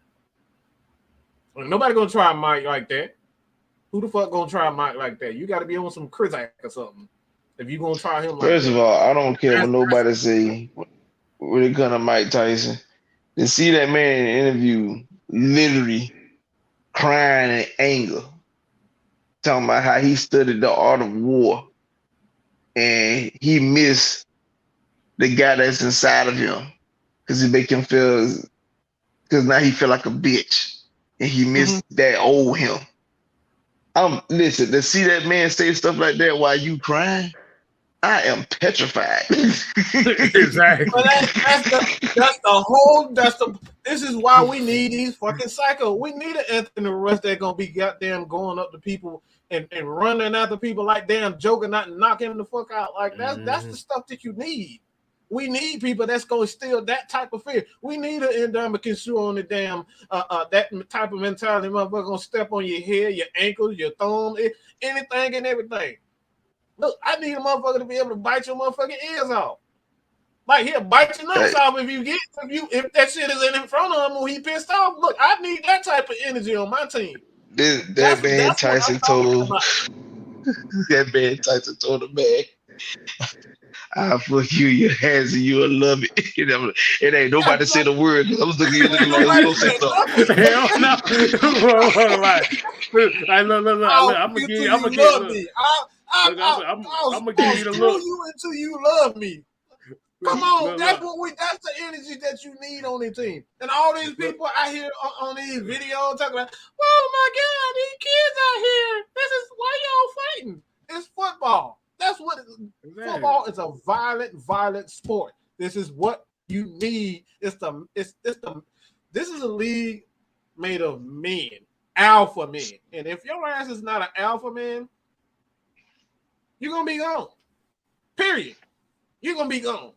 Nobody gonna try Mike like that. Who the fuck gonna try Mike like that? You got to be on some Khythekid or something. If you gonna try him, like first of all, I don't care what nobody say when it comes to Mike Tyson. To see that man in an interview, literally crying in anger, talking about how he studied the art of war, and he missed the guy that's inside of him because he make him feel, because now he feel like a bitch, and he missed that old him. Listen, to see that man say stuff like that while you crying, I am petrified. Exactly. But this is why we need these fucking psychos. We need an Anthony Rush that's gonna be goddamn going up to people and running after people like damn joking, not knocking them the fuck out. Like that's the stuff that you need. We need people that's gonna steal that type of fear. We need an endemic issue on the damn that type of mentality. Motherfucker gonna step on your head, your ankles, your thumb, anything and everything. Look, I need a motherfucker to be able to bite your motherfucking ears off. Like he'll bite your nuts off if that shit is in front of him when he pissed off. Look, I need that type of energy on my team. That man Tyson told the man, I'll fuck you, your hands, and you'll love it. It ain't nobody said a word. I was looking at you like, you say something. Hell no. I'm gonna give you the look. You until you love me. Come on, that's the energy that you need on the team. And all these people I hear on these videos talking about, oh my God, these kids out here. This is why y'all fighting. It's football. That's what football is, a violent sport. This is what you need. This is a league made of men, alpha men. And if your ass is not an alpha man, you're gonna be gone. Period. You're gonna be gone.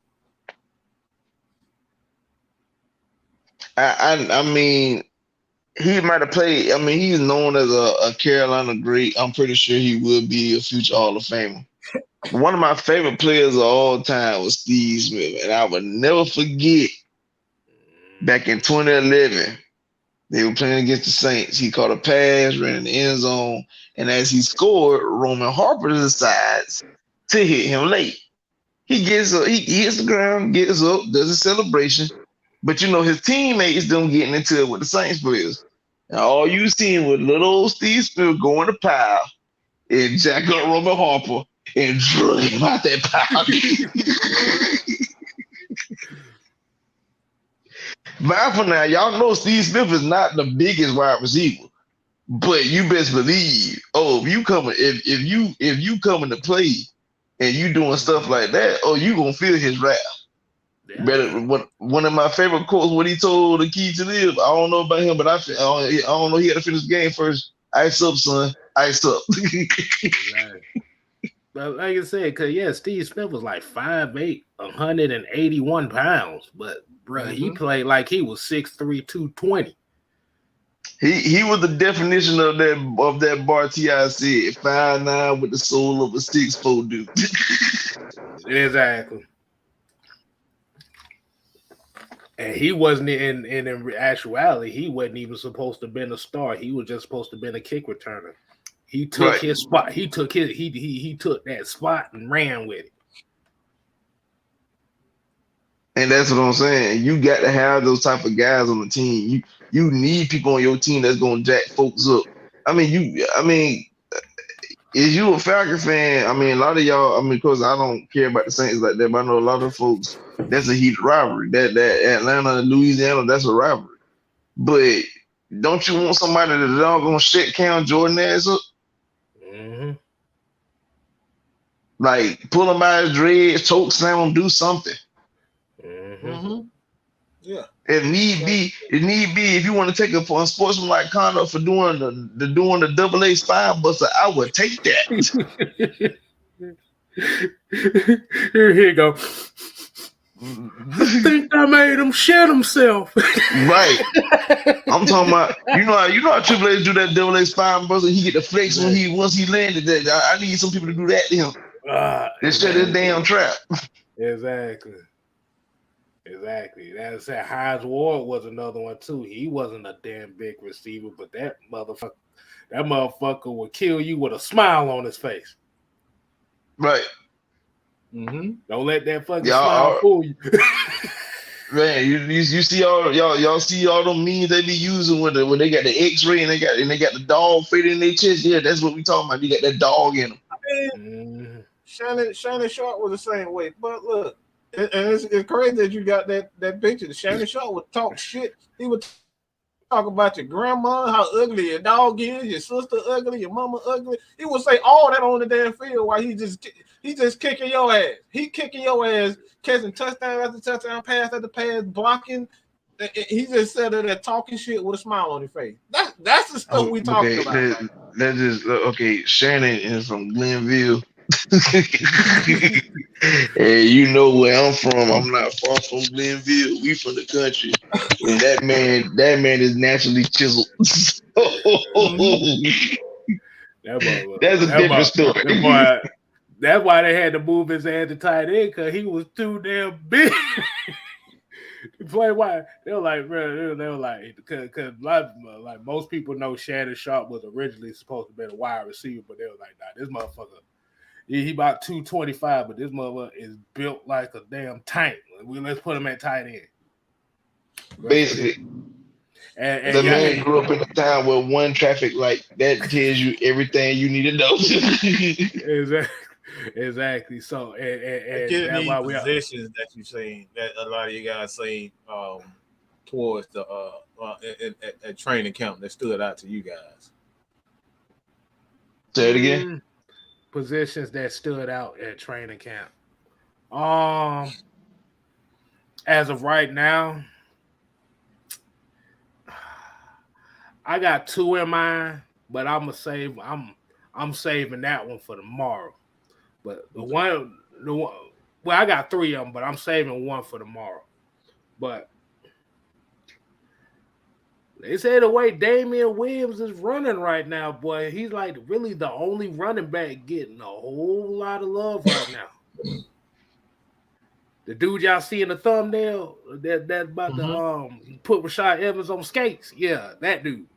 I mean, he might have played. I mean, he's known as a Carolina great. I'm pretty sure he will be a future Hall of Famer. One of my favorite players of all time was Steve Smith, and I would never forget back in 2011, they were playing against the Saints. He caught a pass, ran in the end zone, and as he scored, Roman Harper decides to hit him late. He gets up, he hits the ground, gets up, does a celebration, but you know his teammates don't getting into it with the Saints players. And all you seen was little old Steve Smith go in the pile and jack up Roman Harper and drug him out that pile. Mindful now, y'all know Steve Smith is not the biggest wide receiver, but you best believe, if you coming to play and you doing stuff like that, you gonna feel his wrath. Yeah. Better. One of my favorite quotes, what he told the key to live. I don't know about him, but I don't know. He had to finish the game first. Ice up, son. Ice up. Right. But like I said, because Steve Smith was like 5'8", 181 pounds, but bro, he played like he was 6'3", 220. He was the definition of that bar T.I. said, 5'9" with the soul of a 6'4" dude. Exactly. And he wasn't in actuality, he wasn't even supposed to have been a star. He was just supposed to have been a kick returner. He took his spot. He took that spot and ran with it. And that's what I'm saying. You got to have those type of guys on the team. You need people on your team that's gonna jack folks up. I mean, is you a Falcon fan? I mean, a lot of y'all. Because I don't care about the Saints like that, but I know a lot of folks. That's a heated rivalry. That Atlanta, Louisiana, that's a rivalry. But don't you want somebody that's all gonna shit count Jordan ass up? Mm-hmm. Like pull him out his dreads, choke slam him, do something. Mm-hmm. Yeah. If need be, if you want to take a unsportsmanlike conduct for doing the double A spine buster, I would take that. Here you go. I think I made him shit himself. Right. I'm talking about you know how Triple H do that double A spine buster. He get the flex once he landed. That I need some people to do that to him. They shut this damn trap. Exactly. That's it. Hines Ward was another one too. He wasn't a damn big receiver, but that motherfucker would kill you with a smile on his face. Right. Mm-hmm. Don't let that fucking smile fool you. Man, you see y'all see all them memes they be using when they got the X-ray and they got the dog faded in their chest. Yeah, that's what we talking about. You got that dog in them. I mean, Shannon Sharp was the same way, but look. And it's crazy that you got that picture. The Shannon Sharp would talk shit. He would talk about your grandma, how ugly your dog is, your sister ugly, your mama ugly. He would say all that on the damn field while he just kicking your ass. He kicking your ass, catching touchdown after touchdown, pass after pass, blocking. He just said that talking shit with a smile on his face. That's the stuff we talking about. That is okay. Shannon is from Glenville. Hey, you know where I'm from. I'm not far from Glenville. We from the country, and that man is naturally chiseled. That's a different story. That's why they had to move his ass to tight end because he was too damn big. To play wide, they were like, bro, they were like, because like most people know Shannon Sharp was originally supposed to be a wide receiver, but they were like, nah, this motherfucker. He about 225, but this motherfucker is built like a damn tank. Let's put him at tight end. Basically, and the man grew up in a town where one traffic light that tells you everything you need to know. Exactly. So, and that's why we positions that you saying that a lot of you guys saying towards the at training camp that stood out to you guys. Say it again. Positions that stood out at training camp. As of right now, I got two in mind, but I'm saving that one for tomorrow. But the one, well, I got three of them, but I'm saving one for tomorrow. But they say the way Damian Williams is running right now, boy, he's like really the only running back getting a whole lot of love right now. The dude y'all see in the thumbnail that about to put Rashad Evans on skates, yeah, that dude.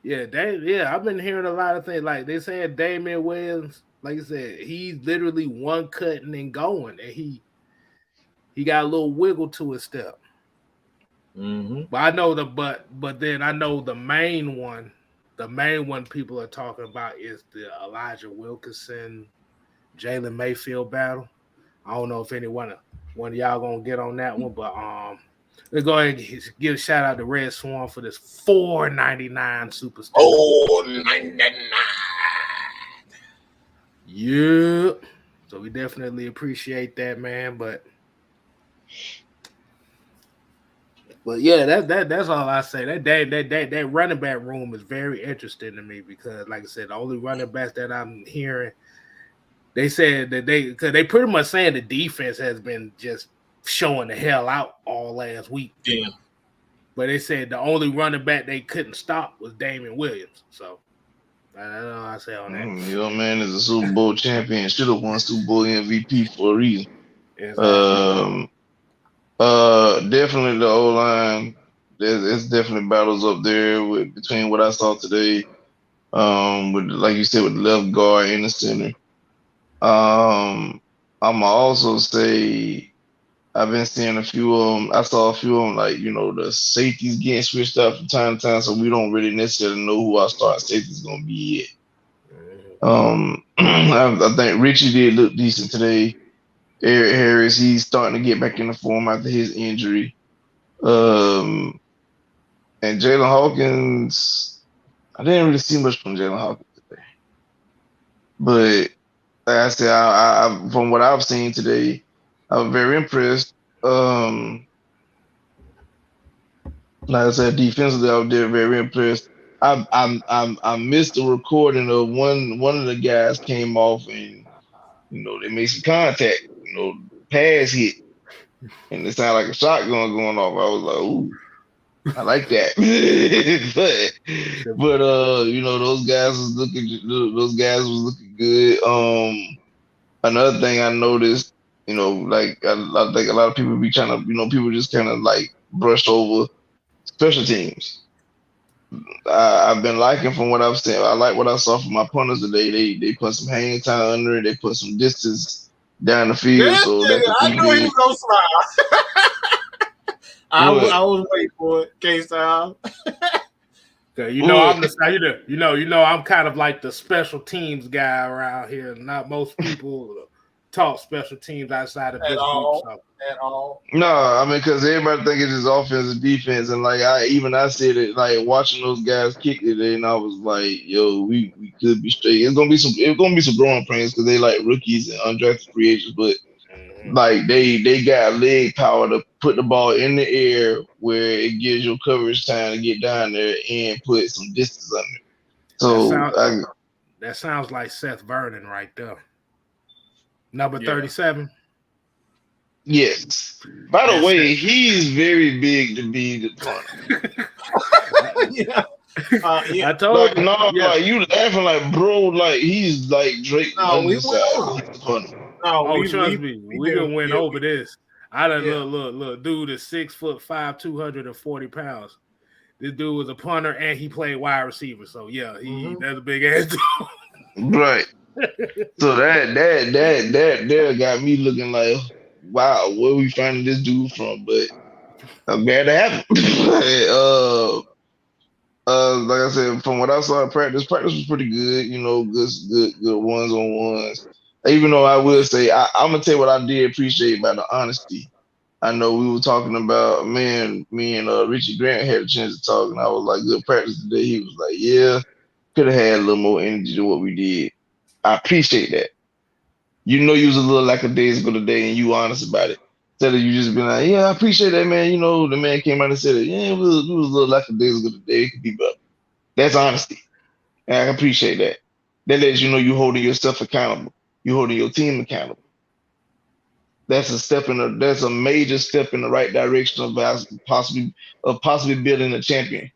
Yeah, I've been hearing a lot of things. Like they saying Damian Williams, like I said, he's literally one cutting and going, and he got a little wiggle to his step. But I know but then I know the main one people are talking about is the Elijah Wilkinson, Jalen Mayfield battle. I don't know if one of y'all gonna get on that one, but let's go ahead and give a shout out to Red Swan for this $4.99 superstar. $4.99. Yeah. So we definitely appreciate that, man. But yeah, that's all I say. That running back room is very interesting to me because, like I said, the only running backs that I'm hearing, they said that because they pretty much saying the defense has been just showing the hell out all last week. Yeah. But they said the only running back they couldn't stop was Damian Williams. So that's all I say on that. Your man is a Super Bowl champion. Should have won Super Bowl MVP for a reason. Exactly. Definitely the O-line. There's definitely battles up there between what I saw today. With like you said, with the left guard and the center. I'm also say I've been seeing a few of them. I saw a few of them, like, the safeties getting switched up from time to time, so we don't really necessarily know who our start safety is going to be yet. I think Richie did look decent today. Eric Harris, he's starting to get back in the form after his injury. And Jalen Hawkins, I didn't really see much from Jalen Hawkins today. But like I said, I from what I've seen today, I was very impressed. Like I said, defensively, I was very impressed. I missed the recording of one of the guys came off and they made some contact. Pass hit, and it sounded like a shotgun going off. I was like, ooh, I like that. but those guys was looking good. Another thing I noticed, like I think a lot of people be trying to, people just kind of like brush over special teams. I've been liking from what I've seen. I like what I saw from my punters today. They put some hang time under it. They put some distance down the field. I knew he was gonna smile. I was waiting for it. K-Style. I'm kind of like the special teams guy around here. Not most people talk special teams outside of this group. At all. No, I mean, because everybody think it's just offense and defense, and like I said it, like watching those guys kick today, and I was like, yo, we could be straight. It's gonna be some growing pains because they like rookies and undrafted free agents, but like they got leg power to put the ball in the air where it gives your coverage time to get down there and put some distance under it. So that sounds like Seth Vernon right there. Number 37. Yes. By the way, he's very big to be the punter. I told you. Like you laughing like, bro, like he's like Drake. No, we trust me, we done went over this. I done look, dude is 6'5", 240 pounds. This dude was a punter and he played wide receiver. So yeah, that's a big ass dude. Right. So that got me looking like, wow, where we finding this dude from? But I'm glad to have him. Like I said, from what I saw in practice was pretty good. Good ones-on-ones. Even though I will say, I'm gonna tell you what I did appreciate about the honesty. I know we were talking about, me and Richie Grant had a chance to talk, and I was like, good practice today. He was like, yeah, could have had a little more energy than what we did. I appreciate that. You was a little lackadaisical today, and you honest about it. Instead of you just being like, yeah, I appreciate that, man. You know, the man came out and said, yeah, it was a little like a days ago today. It could be better. That's honesty. And I appreciate that. That lets you know you're holding yourself accountable. You're holding your team accountable. That's a major step in the right direction of possibly building a champion.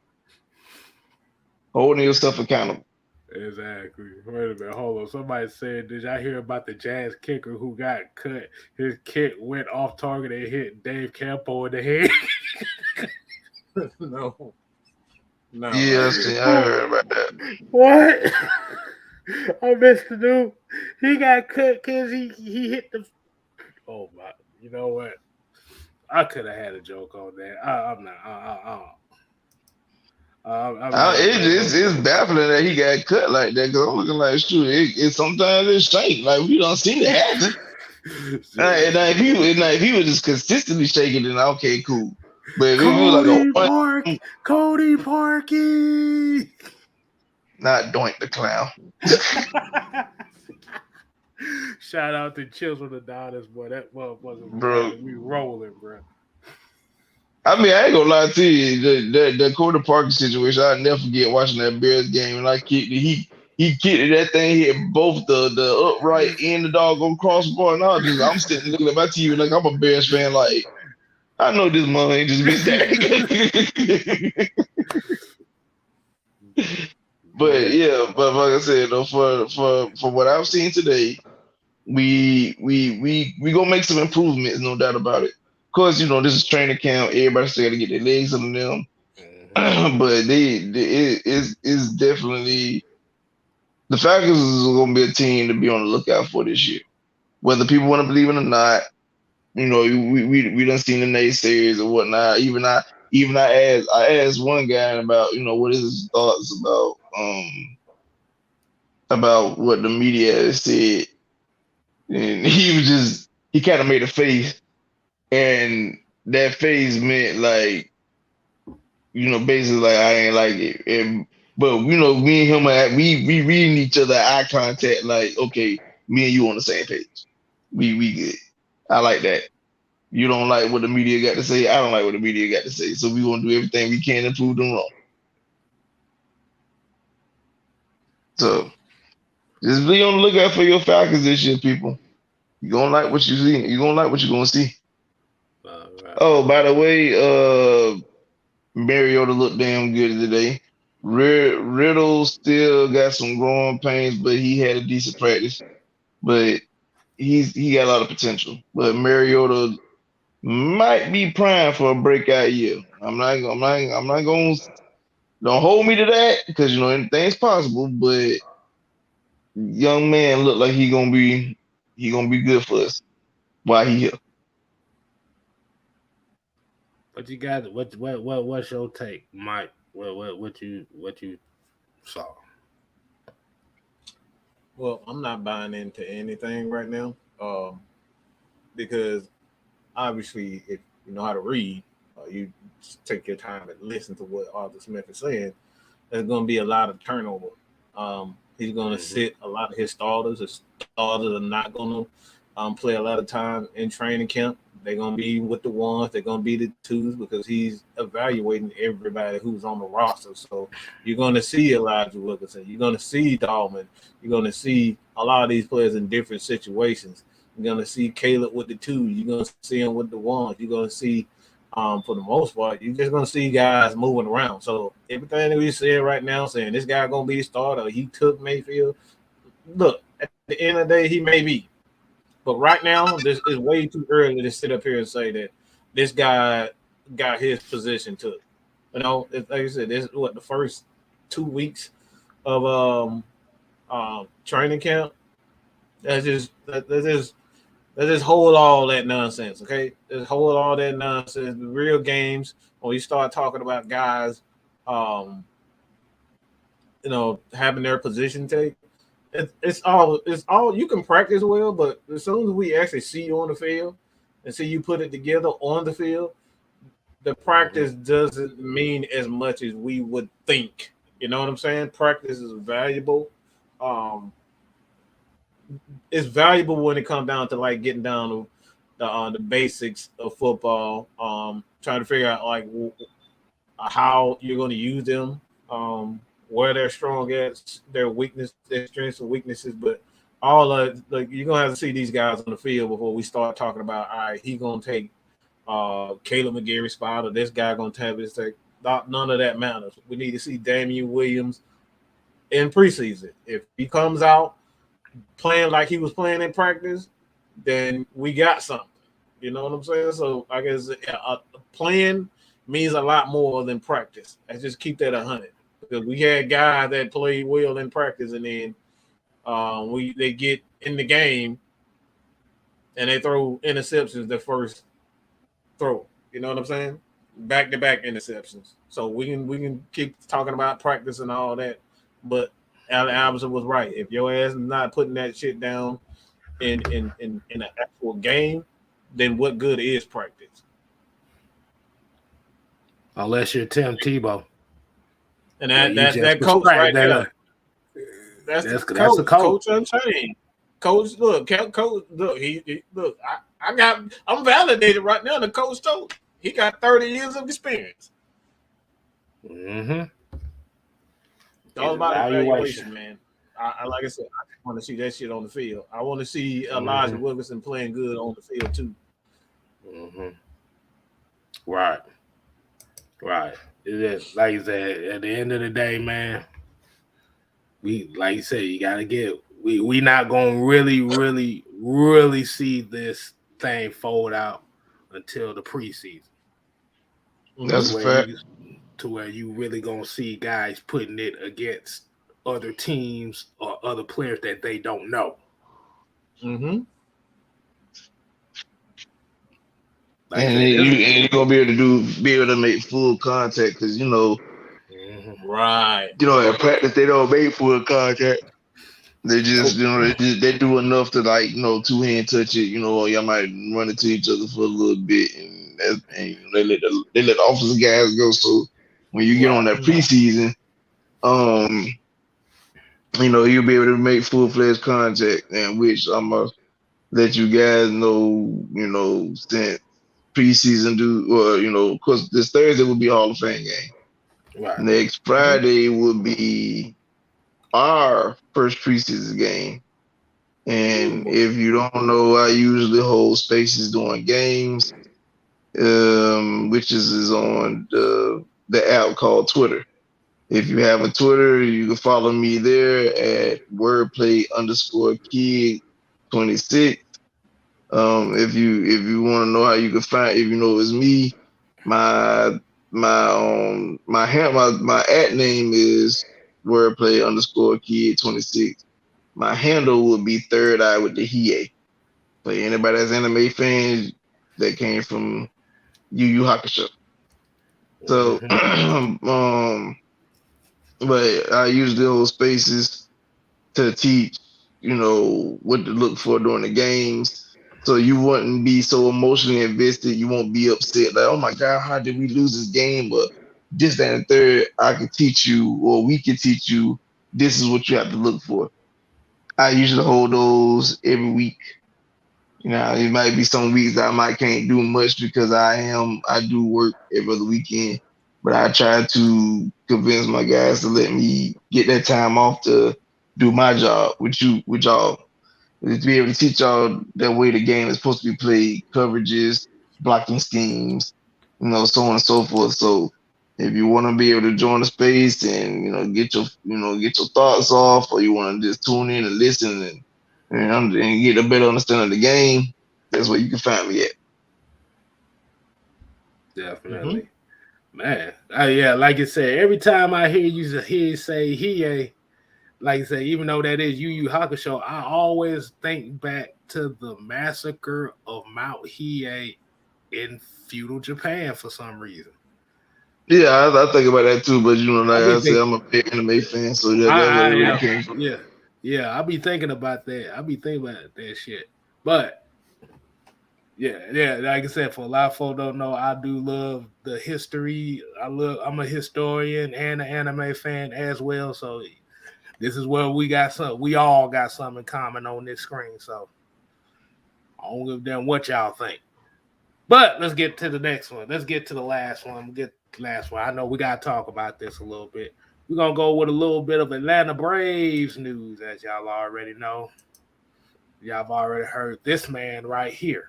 Holding yourself accountable. Exactly. Wait a minute, hold on. Somebody said, did y'all hear about the Jazz kicker who got cut? His kick went off target and hit Dave Campo in the head. No. Yeah, I heard about that. What? I missed the dude. He got cut because he hit the. Oh my! You know what? I could have had a joke on that. I'm not. It's baffling that he got cut like that because I'm looking like, shoot, it sometimes it's straight. Like we don't see it happen. If he was just consistently shaking, then okay, cool. But if it was like Cody Parkey, not Doink the Clown. Shout out to Chills with the Donners, boy. That motherfucker, bro. We rolling, bro. I mean, I ain't gonna lie to you. The Cody Parker situation, I'll never forget watching that Bears game, and I kicked it. He kicked that thing, hit both the upright and the doggone crossbar, and I'm sitting looking at my TV like I'm a Bears fan. Like, I know this mother ain't just been that. But yeah, but like I said, though, for what I've seen today, we gonna make some improvements, no doubt about it. Of course, you know, this is training camp. Everybody still got to get their legs under them. But it's definitely the Falcons is going to be a team to be on the lookout for this year. Whether people want to believe it or not, you know, we done seen the naysayers or whatnot. Even I asked one guy about, you know, what his thoughts about what the media has said, and he kind of made a face. And that phase meant like, you know, basically like I ain't like it. But you know, me and him, we reading each other eye contact. Like, okay, me and you on the same page. We good. I like that. You don't like what the media got to say. I don't like what the media got to say. So we gonna do everything we can to prove them wrong. So just be on the lookout for your Falcons this year, people. You gonna like what you see. You gonna like what you're gonna see. Oh, by the way, Mariota looked damn good today. Riddle still got some growing pains, but he had a decent practice. But he got a lot of potential. But Mariota might be primed for a breakout year. I'm not going. Don't hold me to that because you know anything's possible. But young man look like he gonna be good for us while he here. What you got? What's your take, Mike? What you saw? Well, I'm not buying into anything right now, because obviously, if you know how to read, you just take your time and listen to what Arthur Smith is saying. There's going to be a lot of turnover. He's going to sit a lot of his starters. His starters are not going to play a lot of time in training camp. They're going to be with the ones. They're going to be the twos because he's evaluating everybody who's on the roster. So you're going to see Elijah Wilkinson. You're going to see Dahlman. You're going to see a lot of these players in different situations. You're going to see Caleb with the twos. You're going to see him with the ones. You're going to see, for the most part, you're just going to see guys moving around. So everything that we said right now, saying this guy going to be a starter, he took Mayfield. Look, at the end of the day, he may be. But right now, this is way too early to sit up here and say that this guy got his position took. You know, like I said, this is what the first 2 weeks of training camp. Let's just hold all that nonsense, okay? Just hold all that nonsense. The real games, when you start talking about guys, you know, having their position take. It's all you can practice well, but as soon as we actually see you on the field and see you put it together on the field, the practice doesn't mean as much as we would think. You know what I'm saying? Practice is valuable. It's valuable when it comes down to like getting down to the basics of football. Trying to figure out like how you're going to use them, where they're strong at, their weakness, their strengths and weaknesses. But all like you're gonna have to see these guys on the field before we start talking about. All right, he's gonna take Caleb McGarry's spot, or this guy gonna have his take. None of that matters. We need to see Damian Williams in preseason. If he comes out playing like he was playing in practice, then we got something. You know what I'm saying? So I guess playing means a lot more than practice. I just keep that 100 because we had guys that played well in practice, and then they get in the game and they throw interceptions the first throw. You know what I'm saying? Back-to-back interceptions. So we can keep talking about practice and all that, but Allen Iverson was right. If your ass is not putting that shit down in an actual game, then what good is practice? Unless you're Tim Tebow. And that coach right there. That's the coach. Coach Unchained. Coach, look, I'm validated right now. The coach told he got 30 years of experience. Mm-hmm. It's all about evaluation, man. I like I said, I just want to see that shit on the field. I want to see Elijah Wilkinson playing good on the field too. Mm-hmm. Right. It is, like you said, at the end of the day, man, we, like you said, you gotta we not gonna really see this thing fold out until the preseason. That's a fact. To where you really gonna see guys putting it against other teams or other players that they don't know. Mm-hmm. Like and you're gonna be able to make full contact because right. At practice they don't make full contact. They just they do enough to two-hand touch it. Or y'all might run into each other for a little bit, and they let the offensive guys go. So when you get on that preseason, you'll be able to make full-fledged contact, and which I'm gonna let you guys know. Since preseason of course this Thursday will be Hall of Fame game. Right. Next Friday will be our first preseason game. And if you don't know, I usually hold spaces during games, which is on the app called Twitter. If you have a Twitter, you can follow me there at wordplay_kid26. If you want to know how you can find, if you know it's me, my at name is wordplay_kid26. My handle would be Third Eye with the Hiei. For anybody that's anime fans, that came from Yu Yu Hakusho. So, but I use those spaces to teach, what to look for during the games. So you wouldn't be so emotionally invested. You won't be upset like, oh my God, how did we lose this game? But this, that, and third, I could teach you, or we could teach you, this is what you have to look for. I usually hold those every week. It might be some weeks that I can't do much because I do work every other weekend, but I try to convince my guys to let me get that time off to do my job with y'all. To be able to teach y'all the way the game is supposed to be played, coverages, blocking schemes, so on and so forth. So if you want to be able to join the space and get your thoughts off, or you want to just tune in and listen and get a better understanding of the game, that's where you can find me at. Definitely, man. Yeah, like you said, every time I hear you say Hiei, like I say, even though that is Yu Yu Hakusho, I always think back to the massacre of Mount Hiei in feudal Japan for some reason. Yeah, I think about that too, but like I said, I'm a big anime fan, so that's where it really came from. Yeah, I be thinking about that. I be thinking about that shit. But yeah, like I said, for a lot of folks don't know, I do love the history. I'm a historian and an anime fan as well, so this is where we all got something in common on this screen. So I don't give a damn what y'all think. But let's get to the next one. Let's get to the last one. I know we got to talk about this a little bit. We're going to go with a little bit of Atlanta Braves news, as y'all already know. Y'all have already heard this man right here.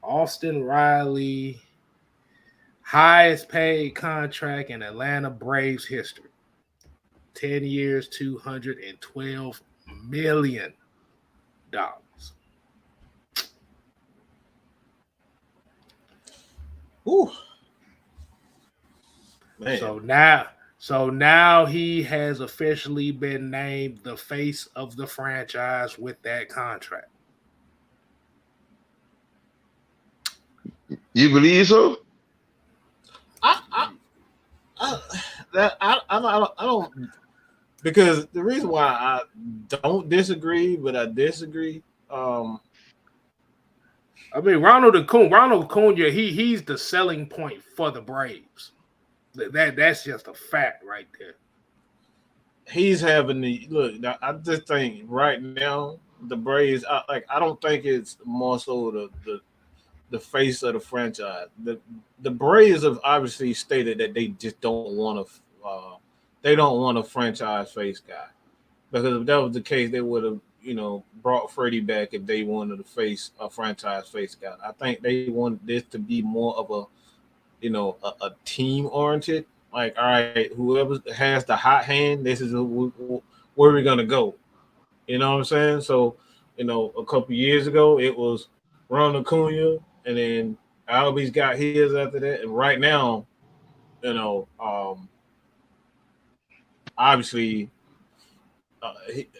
Austin Riley, highest paid contract in Atlanta Braves history. 10 years, $212 million. Ooh. Man. So now he has officially been named the face of the franchise with that contract. You believe so? I don't, because the reason why I don't disagree, but I disagree. I mean, Ronald Acuna, he's the selling point for the Braves. That's just a fact right there. He's having the look. I just think right now the Braves. I don't think it's more so the face of the franchise. The Braves have obviously stated that they just don't want to. They don't want a franchise face guy, because if that was the case, they would have brought Freddie back if they wanted to face a franchise face guy. I think they want this to be more of a team oriented. Like, all right, whoever has the hot hand, this is where we're gonna go. You know what I'm saying? So, a couple years ago it was Ronald Acuna, and then Albies got his after that, and right now, obviously,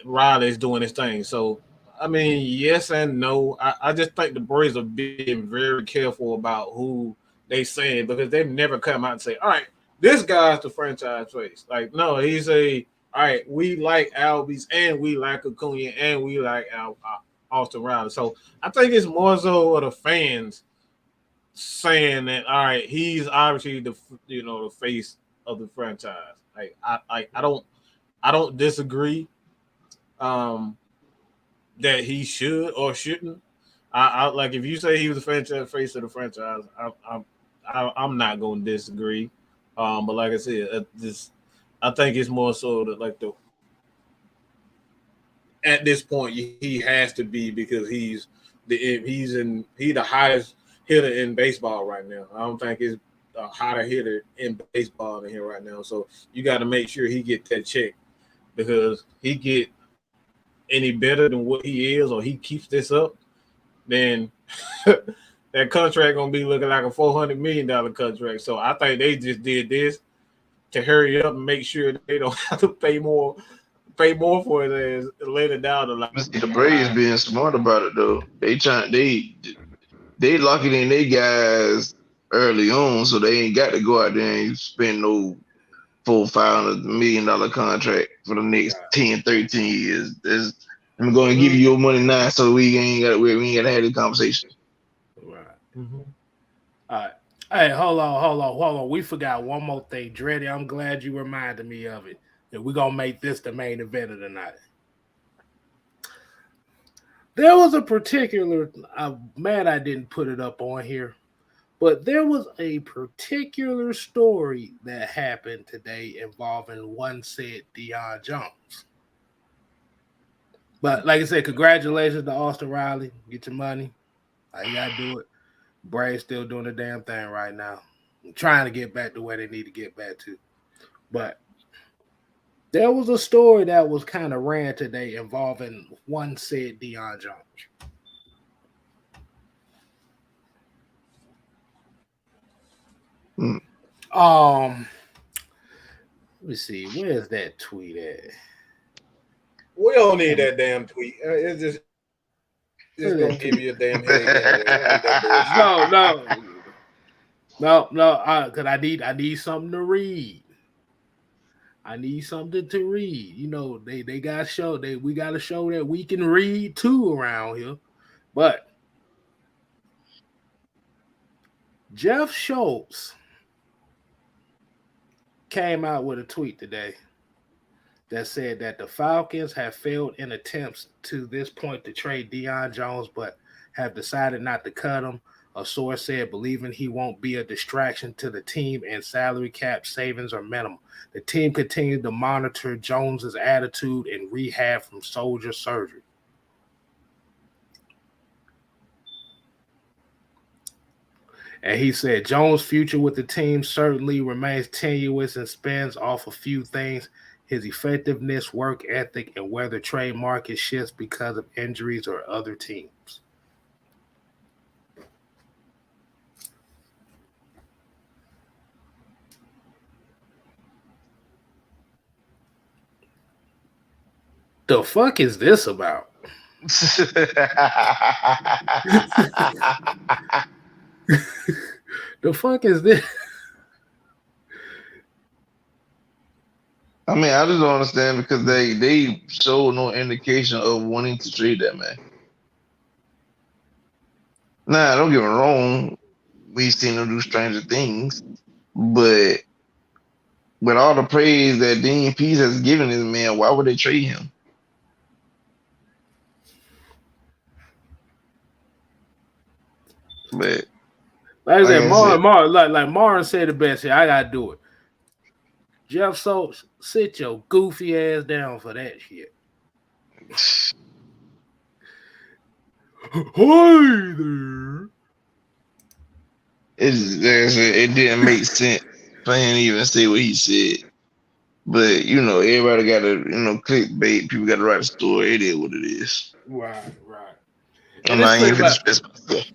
Riley's doing his thing. So, I mean, yes and no. I just think the Braves are being very careful about who they saying, because they've never come out and say, all right, this guy's the franchise face. Like, no, he's all right, we like Albies and we like Acuna and we like Austin Riley. So I think it's more so of the fans saying that, all right, he's obviously the face of the franchise. Like, I don't disagree that he should or shouldn't. I like, if you say he was the franchise face of the franchise, I'm not going to disagree. But like I said, I think it's more so that at this point he has to be, because he's the highest hitter in baseball right now. I don't think it's a hotter hitter in baseball than here right now. So you got to make sure he get that check, because he get any better than what he is, or he keeps this up, then that contract gonna be looking like a $400 million contract. So I think they just did this to hurry up and make sure they don't have to pay more for it later down the line. The Braves being smart about it though. They locking in their guys early on, so they ain't got to go out there and spend no $400-500 million contract for the next 10, 13 years. I'm going to give you your money now, so we ain't got to have this conversation. Right. Mm-hmm. All right. Hey, hold on. We forgot one more thing, Dreddy. I'm glad you reminded me of it. That we're gonna make this the main event of the night. There was a particular, mad I didn't put it up on here, but there was a particular story that happened today involving one said Deion Jones. But like I said, congratulations to Austin Riley. Get your money. You gotta do it. Braves still doing the damn thing right now. I'm trying to get back to where they need to get back to. But there was a story that was kind of ran today involving one said Deion Jones. Let me see. Where's that tweet at? We don't need that damn tweet. It's just gonna give you a damn headache. No. Because I need something to read. I need something to read. They got to show we got to show that we can read too around here. But Jeff Schultz came out with a tweet today that said that the Falcons have failed in attempts to this point to trade Deion Jones, but have decided not to cut him. A source said, believing he won't be a distraction to the team and salary cap savings are minimal. The team continued to monitor Jones's attitude and rehab from shoulder surgery. And he said, Jones' future with the team certainly remains tenuous and spans off a few things: his effectiveness, work ethic, and whether trade market shifts because of injuries or other teams. The fuck is this about? The fuck is this? I mean, I just don't understand because they showed no indication of wanting to trade that man. Nah, don't get me wrong. We've seen them do stranger things, but with all the praise that Dean Pease has given this man, why would they trade him? But like I said, Marlon said the best here. I gotta do it. Jeff Soaps, sit your goofy ass down for that shit. Hi there. It didn't make sense for him to even say what he said. But you know, everybody got to clickbait. People got to write a story. It is what it is. Right. I'm not even myself.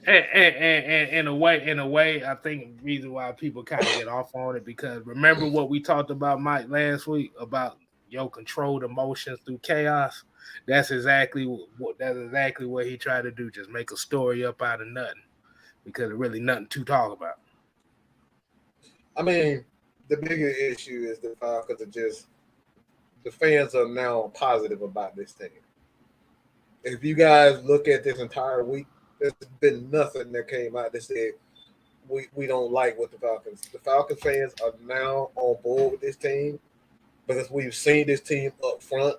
And in a way, I think the reason why people kind of get off on it, because remember what we talked about, Mike, last week about your controlled emotions through chaos. That's exactly what he tried to do. Just make a story up out of nothing, because there's really nothing to talk about. I mean, the bigger issue is the Falcons the fans are now positive about this thing. If you guys look at this entire week, there's been nothing that came out that said we don't like what the Falcons fans are now on board with this team, because we've seen this team up front,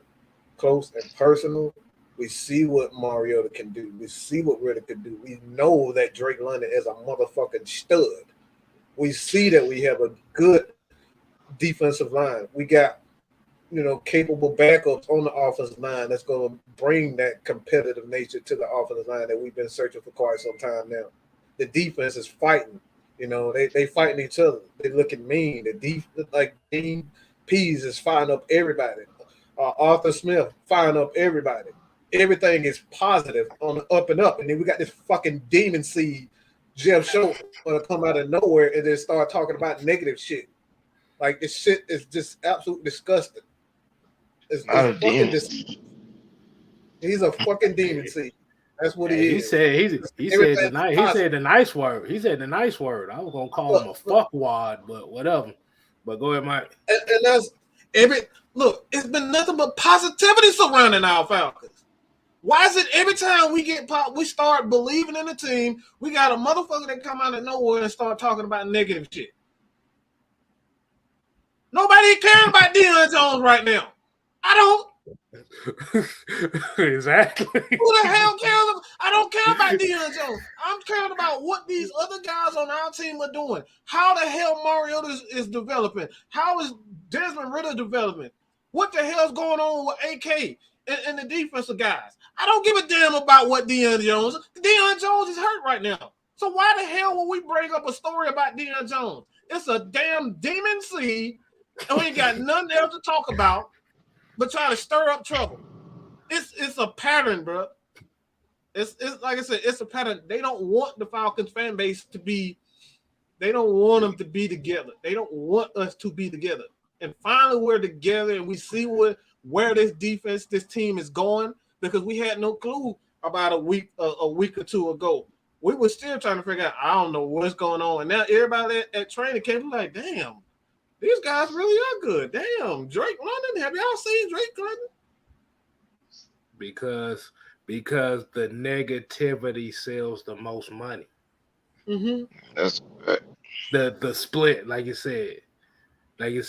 close and personal. We see what Mariota can do. We see what Ridder can do. We know that Drake London is a motherfucking stud. We see that we have a good defensive line. We got capable backups on the offensive line that's going to bring that competitive nature to the offensive line that we've been searching for quite some time now. The defense is fighting. They fighting each other. They looking mean. Like Dean Pease is firing up everybody. Arthur Smith firing up everybody. Everything is positive on the up and up. And then we got this fucking demon seed, Jeff Schultz, going to come out of nowhere and then start talking about negative shit. Like, this shit is just absolutely disgusting. It's fucking disgusting. He's a fucking demon seed. That's what he is. He said the nice word. He said the nice word. I was gonna call him a fuckwad, but whatever. But go ahead, Mike. And that's look. It's been nothing but positivity surrounding our Falcons. Why is it every time we start believing in the team, we got a motherfucker that come out of nowhere and start talking about negative shit? Nobody cares about Deion Jones right now. I don't. Exactly. Who the hell cares? I don't care about Deion Jones. I'm caring about what these other guys on our team are doing. How the hell Mariota is developing? How is Desmond Ridder developing? What the hell's going on with AK and the defensive guys? I don't give a damn about what Deion Jones is. Deion Jones is hurt right now. So why the hell will we bring up a story about Deion Jones? It's a damn demon seed, and we ain't got nothing else to talk about but try to stir up trouble. It's a pattern, bro. It's like I said, it's a pattern. They don't want the Falcons fan base to be. They don't want them to be together. They don't want us to be together. And finally, we're together, and we see where this team is going, because we had no clue about a week or two ago. We were still trying to figure out. I don't know what's going on, and now everybody at training camp like, damn. These guys really are good. Damn, Drake London. Have y'all seen Drake London? Because the negativity sells the most money. Mm-hmm. That's right. The split, like you said. The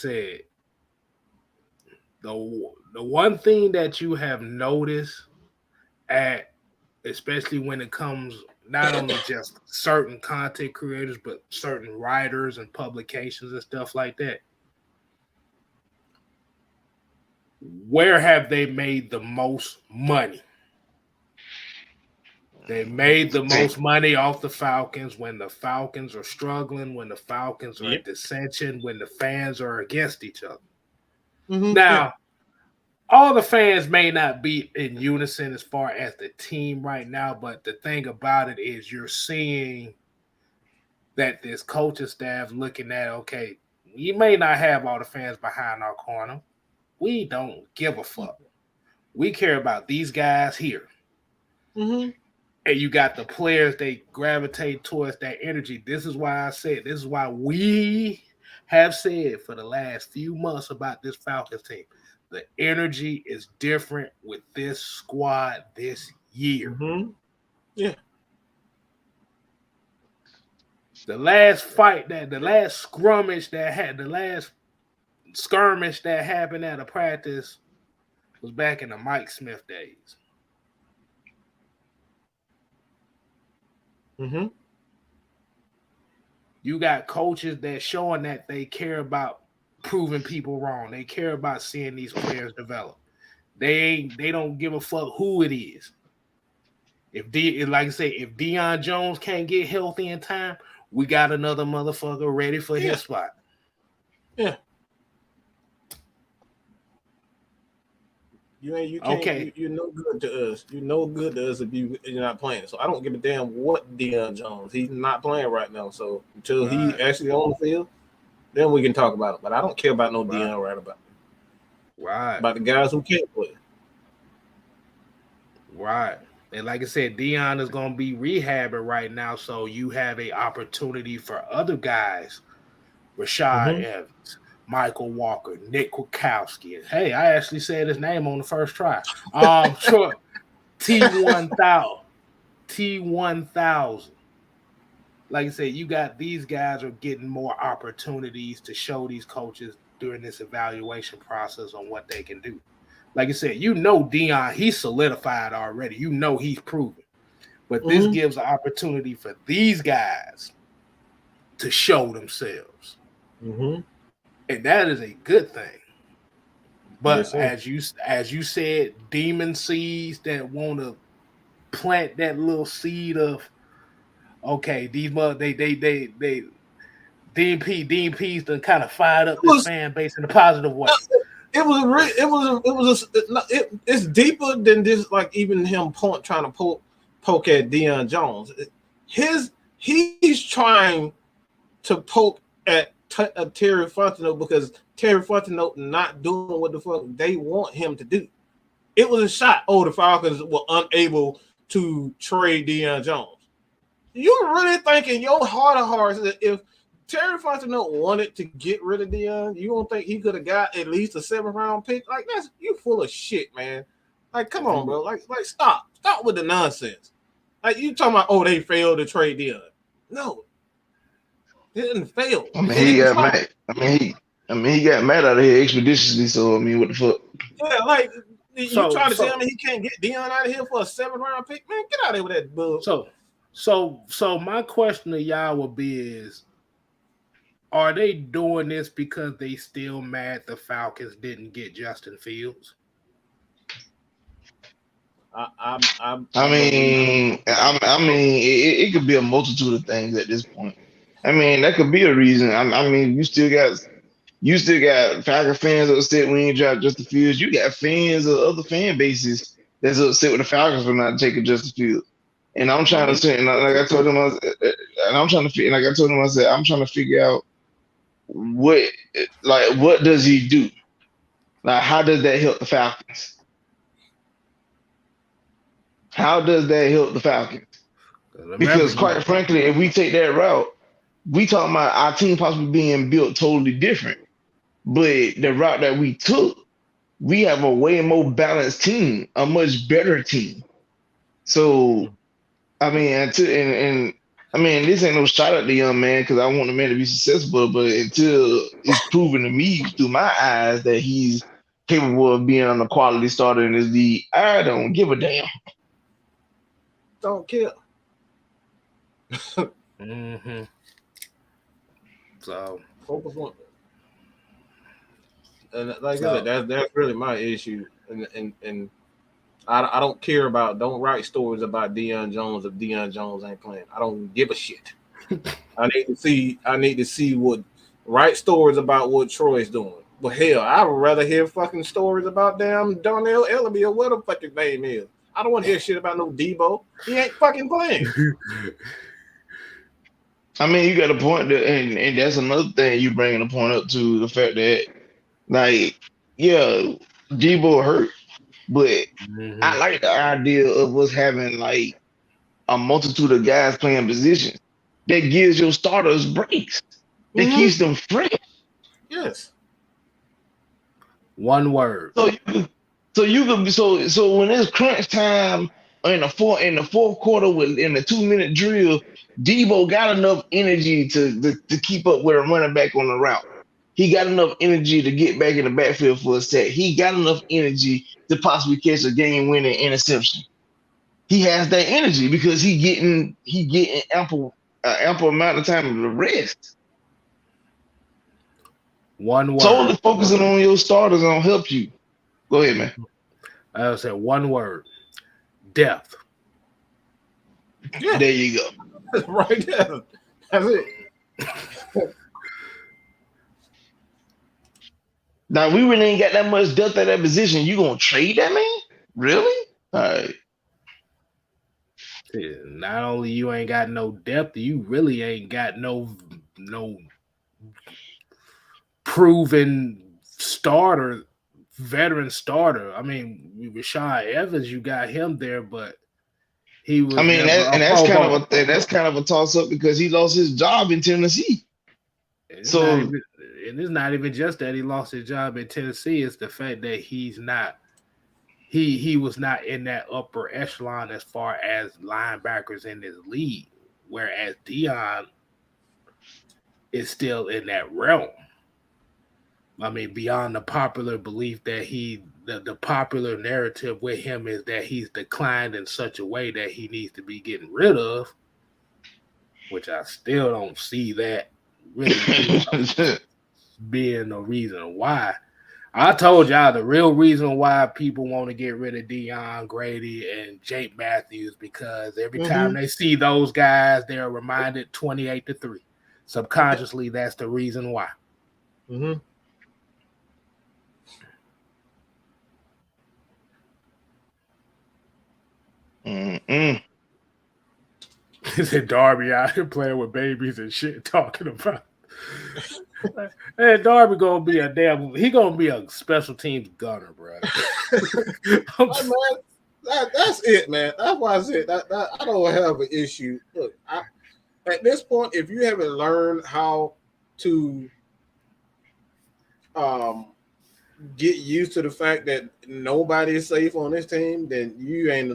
one thing that you have noticed at especially when it comes not only just certain content creators, but certain writers and publications and stuff like that. Where have they made the most money? They made the most money off the Falcons when the Falcons are struggling, when the Falcons are in dissension, when the fans are against each other. Now, all the fans may not be in unison as far as the team right now, but the thing about it is you're seeing that this coaching staff looking at, okay, you may not have all the fans behind our corner. We don't give a fuck. We care about these guys here. And you got the players, they gravitate towards that energy. This is why we have said for the last few months about this Falcons team. The energy is different with this squad this year. Yeah. The last skirmish that happened at a practice was back in the Mike Smith days. You got coaches that showing that they care about proving people wrong. They care about seeing these players develop. They don't give a fuck who it is. If Deion Jones can't get healthy in time, we got another motherfucker ready for his spot. Yeah. You can't. Okay. You're no good to us. You're no good to us if you're not playing. So I don't give a damn what Deion Jones. He's not playing right now. So until he actually on the field, then we can talk about it. But I don't care about no Deion right about it. About the guys who can't play. And like I said, Deion is going to be rehabbing right now. So you have an opportunity for other guys. Rashad Evans, Michael Walker, Nick Kwiatkowski. Hey, I actually said his name on the first try. Sure. T1000. Like I said, you got these guys are getting more opportunities to show these coaches during this evaluation process on what they can do. Like I said, Deion, he's solidified already. He's proven. But this gives an opportunity for these guys to show themselves. And that is a good thing. But as you said, demon seeds that want to plant that little seed of, okay, these DMPs done kind of fired up this fan base in a positive way. It's deeper than just like even him trying to poke at Deion Jones. He's trying to poke at Terry Fontenot because Terry Fontenot not doing what the fuck they want him to do. It was a shot. The Falcons were unable to trade Deion Jones. You really thinking your heart of hearts that if Terry Fontenot wanted to get rid of Deion, you don't think he could have got at least a 7th-round pick? Like you full of shit, man. Like, come on, bro. Like stop with the nonsense. Like you talking about, they failed to trade Deion. No, he didn't fail. I mean, he got mad. He got mad out of here expeditiously. So I mean, what the fuck? Yeah, like you trying to tell me he can't get Deion out of here for a 7th-round pick? Man, get out of here with that bull. So my question to y'all would be is, are they doing this because they still mad the Falcons didn't get Justin Fields? It could be a multitude of things at this point. I mean, that could be a reason. I mean, you still got Falcon fans upset when you dropped Justin Fields. You got fans of other fan bases that's upset with the Falcons for not taking Justin Fields. And I'm trying to say, and like I told him, I'm trying to figure out what does he do? Like, how does that help the Falcons? How does that help the Falcons? Because quite frankly, if we take that route, we talking about our team possibly being built totally different. But the route that we took, we have a way more balanced team, a much better team. So, I mean, this ain't no shot at the young man because I want the man to be successful. But until it's proven to me through my eyes that he's capable of being a quality starter in this league, I don't give a damn. don't care. Mm-hmm. So focus on it. And like I said, that's really my issue. And I don't care about, don't write stories about Deion Jones if Deion Jones ain't playing. I don't give a shit. I need to see what, write stories about what Troy's doing. But hell, I would rather hear fucking stories about damn Darnell Ellaby or what the fucking name is. I don't want to hear shit about no Debo. He ain't fucking playing. I mean, you got a point that, and that's another thing you bringing a point up to the fact that, like, yeah, Debo hurt, but I like the idea of us having like a multitude of guys playing positions that gives your starters breaks, that keeps them fresh. Yes. One word. So when it's crunch time in the fourth quarter in the 2-minute drill, Debo got enough energy to keep up with a running back on the route. He got enough energy to get back in the backfield for a sack. He got enough energy to possibly catch a game-winning interception. He has that energy because he getting ample amount of time to rest. One word. Totally focusing on your starters don't help you. Go ahead, man. I would say one word. Depth. Yeah. There you go. Right there. That's it. Now, we really ain't got that much depth at that position. You gonna trade that man? Really? All right. Not only you ain't got no depth, you really ain't got no proven starter, veteran starter. I mean, Rashaan Evans, you got him there, but he was. I mean, that's kind of a toss up because he lost his job in Tennessee. It's not even just that he lost his job in Tennessee. It's the fact that he's not. He was not in that upper echelon as far as linebackers in this league, whereas Deion is still in that realm. I mean, beyond the popular belief that the popular narrative with him is that he's declined in such a way that he needs to be getting rid of, which I still don't see that really being the reason why. I told y'all the real reason why people want to get rid of Deion, Grady, and Jake Matthews, because every time they see those guys, they're reminded 28-3. Subconsciously, that's the reason why. Is it Darby out here playing with babies and shit, talking about? Hey, Darby gonna be he gonna be a special teams gunner, bro. That's it, man. That's why I said that I don't have an issue. Look, at this point, if you haven't learned how to get used to the fact that nobody is safe on this team, then you ain't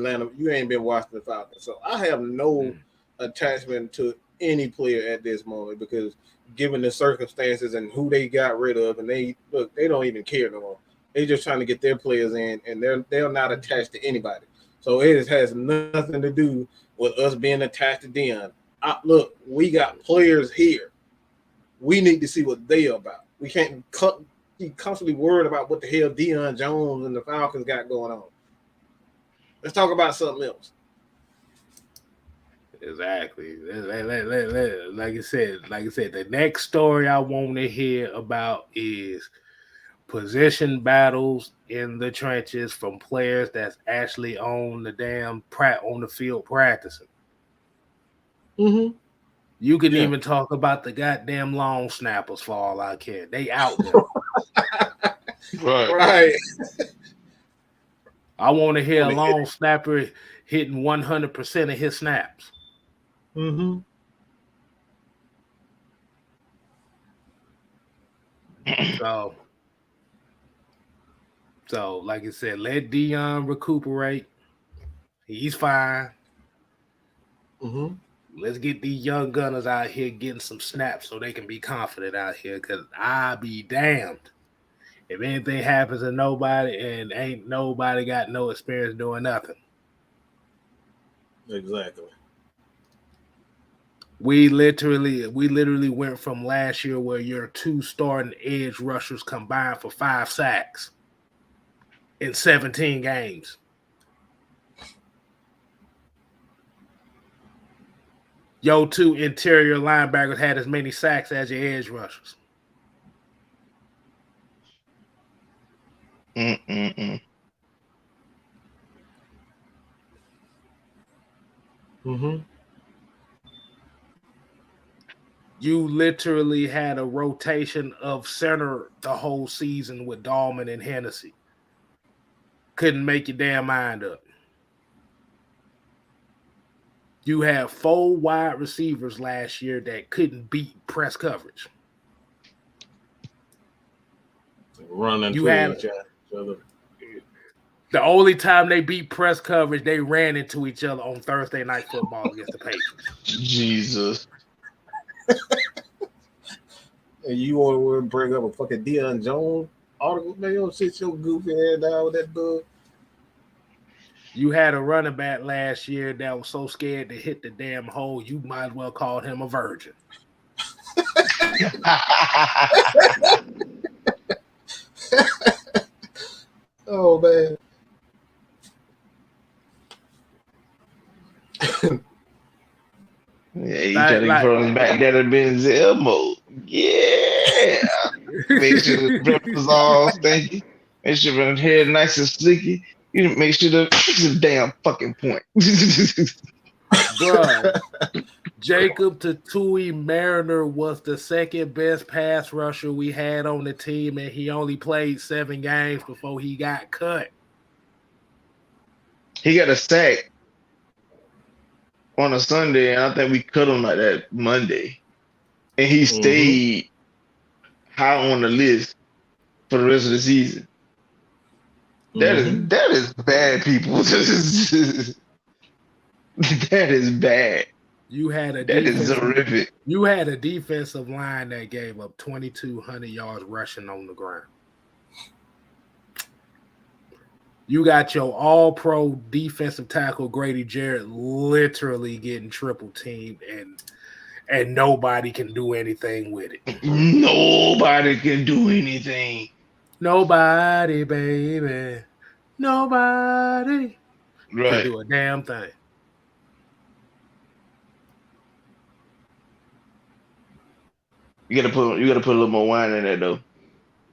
been watching the Falcons. So I have no attachment to any player at this moment because given the circumstances and who they got rid of, and they don't even care no more. They're just trying to get their players in, and they're not attached to anybody. So it has nothing to do with us being attached to Deion. Look, we got players here. We need to see what they are about. We can't be constantly worried about what the hell Deion Jones and the Falcons got going on. Let's talk about something else. Exactly. Like I said, the next story I want to hear about is position battles in the trenches from players that's actually on the field practicing. You can even talk about the goddamn long snappers for all I care. They out there. Right. I want to hear a long snapper hitting 100% of his snaps. So, like I said, let Deion recuperate. He's fine. Let's get these young gunners out here getting some snaps so they can be confident out here, because I'll be damned if anything happens to nobody and ain't nobody got no experience doing nothing. Exactly. We literally went from last year where your 2 starting edge rushers combined for 5 sacks in 17 games. Your 2 interior linebackers had as many sacks as your edge rushers. Mm-mm-mm. Mm-hmm. You literally had a rotation of center the whole season with Dahlman and Hennessy. Couldn't make your damn mind up. You had 4 wide receivers last year that couldn't beat press coverage. Running You to had each other. the only time they beat press coverage, they ran into each other on Thursday Night Football against the Patriots. Jesus. And you want to bring up a fucking Deion Jones article? Man, you don't sit your goofy head down with that bug. You had a running back last year that was so scared to hit the damn hole, you might as well call him a virgin. Oh, man. Yeah, you try to put him back there to Benzel mode. Yeah. Make sure the breath was all stinky. Make sure the hair nice and slicky. You make sure the damn fucking point. Bruh, Jacob Tatui Mariner was the second best pass rusher we had on the team, and he only played 7 games before he got cut. He got a sack on a Sunday, and I think we cut him like that Monday. And he stayed high on the list for the rest of the season. That is bad, people. That is bad. That is horrific. You had a defensive line that gave up 2,200 yards rushing on the ground. You got your all-pro defensive tackle Grady Jarrett literally getting triple teamed, and nobody can do anything with it. Nobody can do anything. Nobody, baby. Nobody can do a damn thing. You gotta put a little more wine in there though.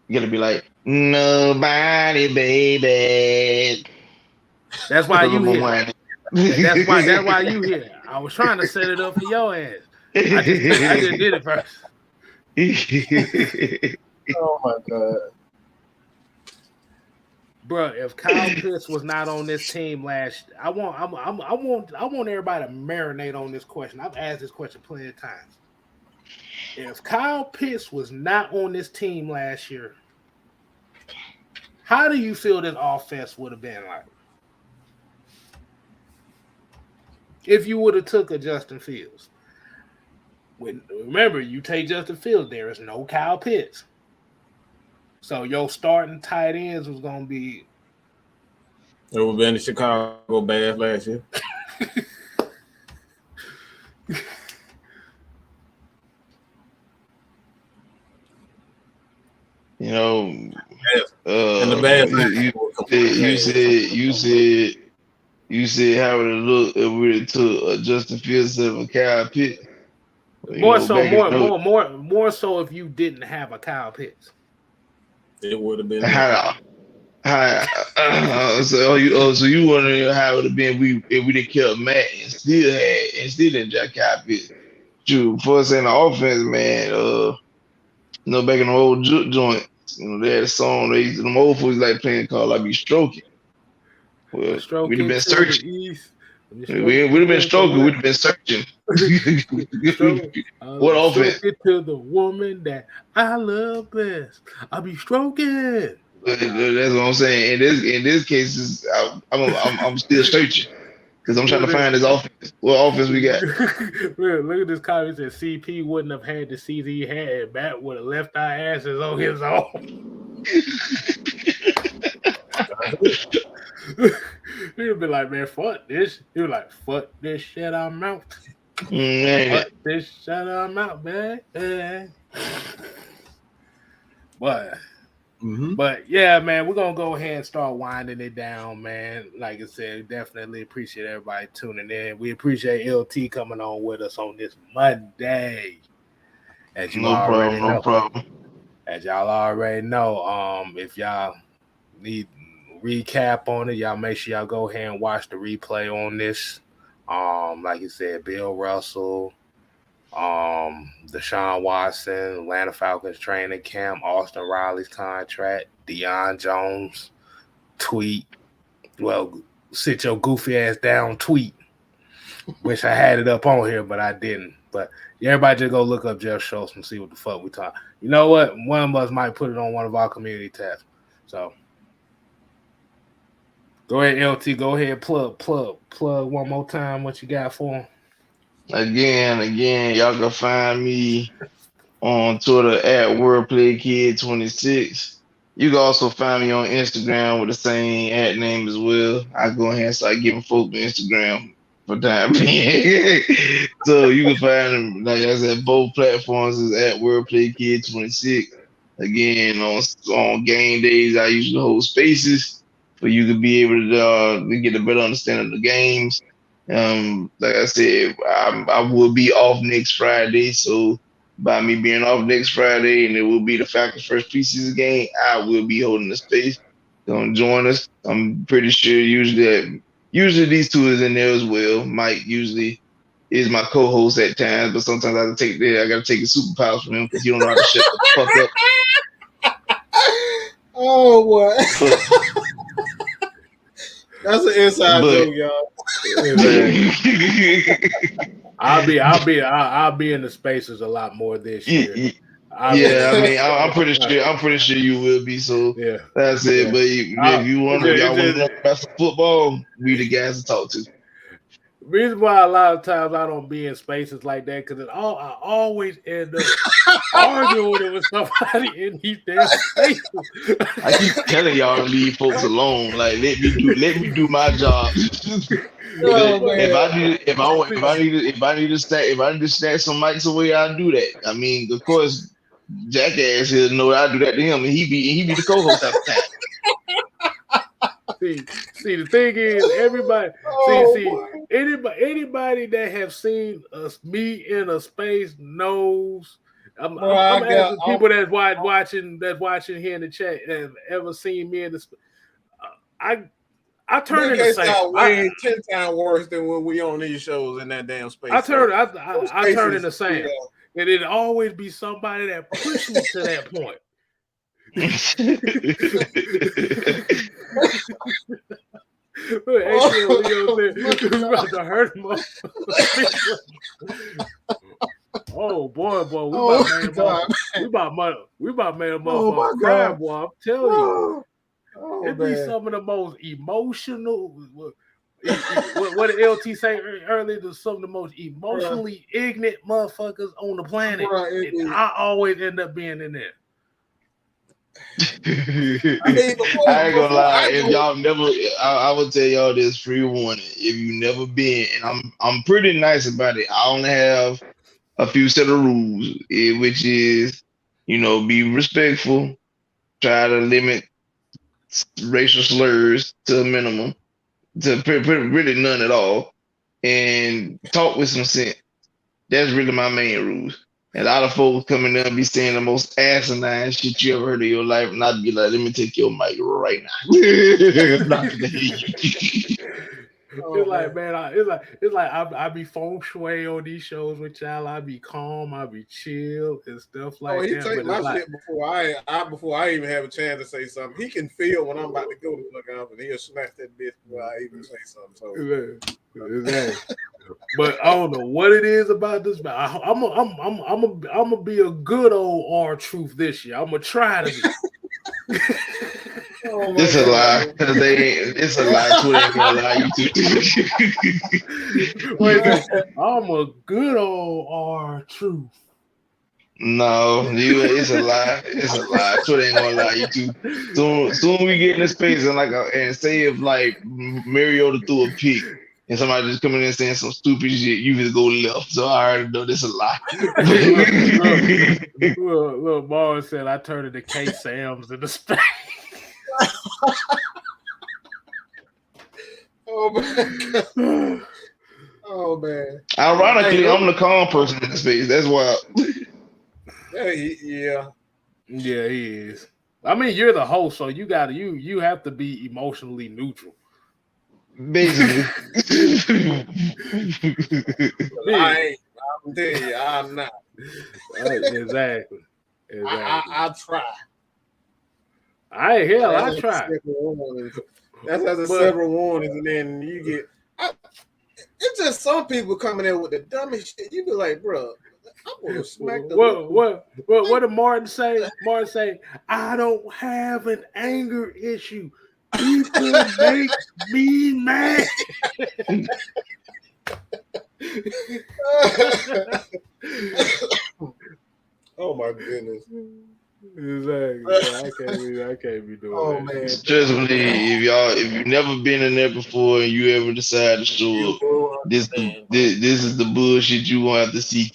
You gotta be like, nobody, baby. That's why you here. That's why you here. I was trying to set it up for your ass. I just did it first. Oh my god. Bro, if Kyle Pitts was not on this team I want everybody to marinate on this question. I've asked this question plenty of times. If Kyle Pitts was not on this team last year, how do you feel this offense would have been like? If you would have took a Justin Fields. Remember, you take Justin Fields, there is no Kyle Pitts. So your starting tight ends was going to be... It would have been the Chicago Bears last year. You know, and the Bears. You said how would it look if we took Justin Fields and Kyle Pitts? More so if you didn't have a Kyle Pitts. It would have been. So you wondering how it would have been if we didn't kill Matt and still didn't jack Kyle Pitts? Shoot, for us in the offense, man. Back in the old joint, they had a song. Them old folks like playing called "I Be Stroking." Well, we'd have been searching. We would have been stroking. We'd have been searching. What offense? To the woman that I love best. I'll be stroking. That's what I'm saying. In this case, I'm still searching because I'm trying to find this offense. What offense we got? Look at this comment that CP wouldn't have had the season he had, and Matt would have left our asses on his own. be like, man, fuck this. He was like, fuck this shit, I'm out. Man. Fuck this shit, I'm out, man. But yeah, man, we're gonna go ahead and start winding it down, man. Like I said, definitely appreciate everybody tuning in. We appreciate LT coming on with us on this Monday. As you No problem. As y'all already know, if y'all need recap on it, y'all make sure y'all go ahead and watch the replay on this. Like you said, Bill Russell, Deshaun Watson, Atlanta Falcons training camp, Austin Riley's contract, Deion Jones tweet. Well, sit your goofy ass down tweet. Wish I had it up on here, but I didn't. But everybody just go look up Jeff Schultz and see what the fuck we talk. You know what? One of us might put it on one of our community tabs. So go ahead, LT. Go ahead, plug one more time what you got for him. Again, y'all can find me on Twitter at WordPlayKid26. You can also find me on Instagram with the same at name as well. I go ahead and start giving folks Instagram for time being. So you can find them, like I said, both platforms is at WordPlayKid26. Again, on game days, I usually hold spaces for you to be able to get a better understanding of the games. Like I said, I will be off next Friday, so by me being off next Friday, and it will be the Falcons' first preseason game, I will be holding the space. Don't join us. I'm pretty sure usually these two is in there as well. Mike usually is my co-host at times, but sometimes I gotta take his superpowers from him because he don't know how to shut the fuck up. Oh boy. That's an inside joke, y'all. I'll be in the spaces a lot more this year. I'm pretty sure you will be. So yeah, that's it. But if you want to talk about some football, we the guys to talk to. Reason why a lot of times I don't be in spaces like that because I always end up arguing with somebody in these damn spaces. I keep telling y'all to leave folks alone. Like let me do my job. If I need to stack some mics away, I'll do that. I mean, of course, Jackass he'll know I do that to him, and he be the co-host at the time. See, the thing is, everybody. Anybody that have seen me in a space knows. I'm asking people that's watching here in the chat have ever seen me in the. I turn into Saint. Way 10 times worse than when we on these shows in that damn space. I turn into Saint, and it'll always be somebody that pushed me to that point. About to hurt him. Oh boy, we about made a motherfucker cry, boy. I'm telling you, it'd be some of the most emotional. What did LT say earlier? Some of the most emotionally ignorant motherfuckers on the planet. I always end up being in there. I ain't gonna lie. If y'all never, I will tell y'all this free warning. If you never been, and I'm pretty nice about it. I only have a few set of rules, which is, be respectful, try to limit racial slurs to a minimum, to really none at all, and talk with some sense. That's really my main rules. And a lot of folks coming there and be saying the most asinine shit you ever heard in your life, and I'd be like, let me take your mic right now. It's like, man, it's like I be feng shui on these shows with y'all. I be calm, I be chill and stuff like that. He take my shit before I even have a chance to say something. He can feel when I'm about to go to fuck off, and he'll smash that bitch before I even say something. So. Exactly. But I don't know what it is about this. But I'm gonna be a good old R-Truth this year. I'm gonna try to be. It's a lie. It's a lie. Twitter ain't gonna allow you to. Wait, I'm a good old R-Truth. No, it's a lie. It's a lie. Twitter ain't gonna lie. You too. Soon we get in this space and say if like Mariota threw a pick and somebody just coming in saying some stupid shit, you just go left. So I already know this a lie. Little Morris said I turned into K Sam's in the space. Oh man. Oh man. Ironically, I'm the calm person in the space. That's why. Yeah, he is. I mean, you're the host, so you have to be emotionally neutral. Basically. I'm telling you, I'm not. Exactly. I try. I try. That's after several warnings, and then you get. It's just some people coming in with the dumbest shit. You be like, bro, I'm gonna smack the. What did Martin say? Martin say, I don't have an anger issue. People make me mad. Oh my goodness. Exactly. I can't be doing that. Man. Especially if you've never been in there before and you ever decide to show up, this is the bullshit you gonna have to see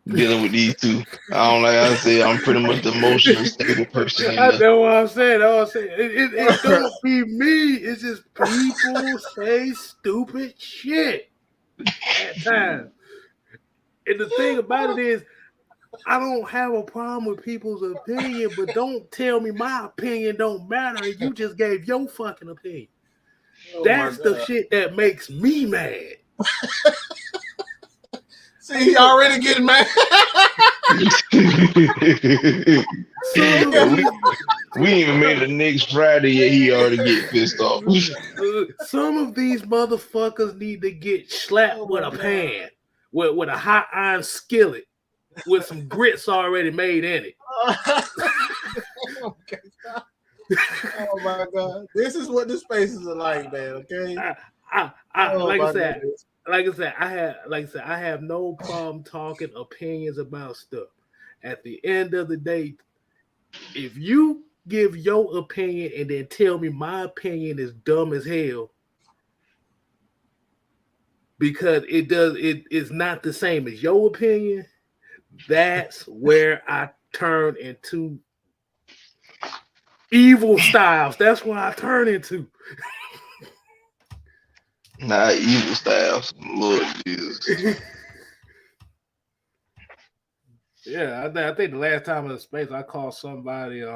dealing with these two. I say I'm pretty much the emotional stable person. I know what I'm saying. It don't be me. It's just people say stupid shit at times. And the thing about it is, I don't have a problem with people's opinion, but don't tell me my opinion don't matter and you just gave your fucking opinion. That's the shit that makes me mad. See, he already getting mad. We even made the next Friday yet he already get pissed off. Some of these motherfuckers need to get slapped with a pan, with a hot iron skillet, with some grits already made in it. Okay, stop. Oh my god, this is what the spaces are like, man. Okay. Like I said, I have no problem talking opinions about stuff. At the end of the day, if you give your opinion and then tell me my opinion is dumb as hell, because it's not the same as your opinion, that's where I turn into evil styles. That's what I turn into. Nah, evil styles. Lord Jesus. Yeah, I think the last time in the space I called somebody you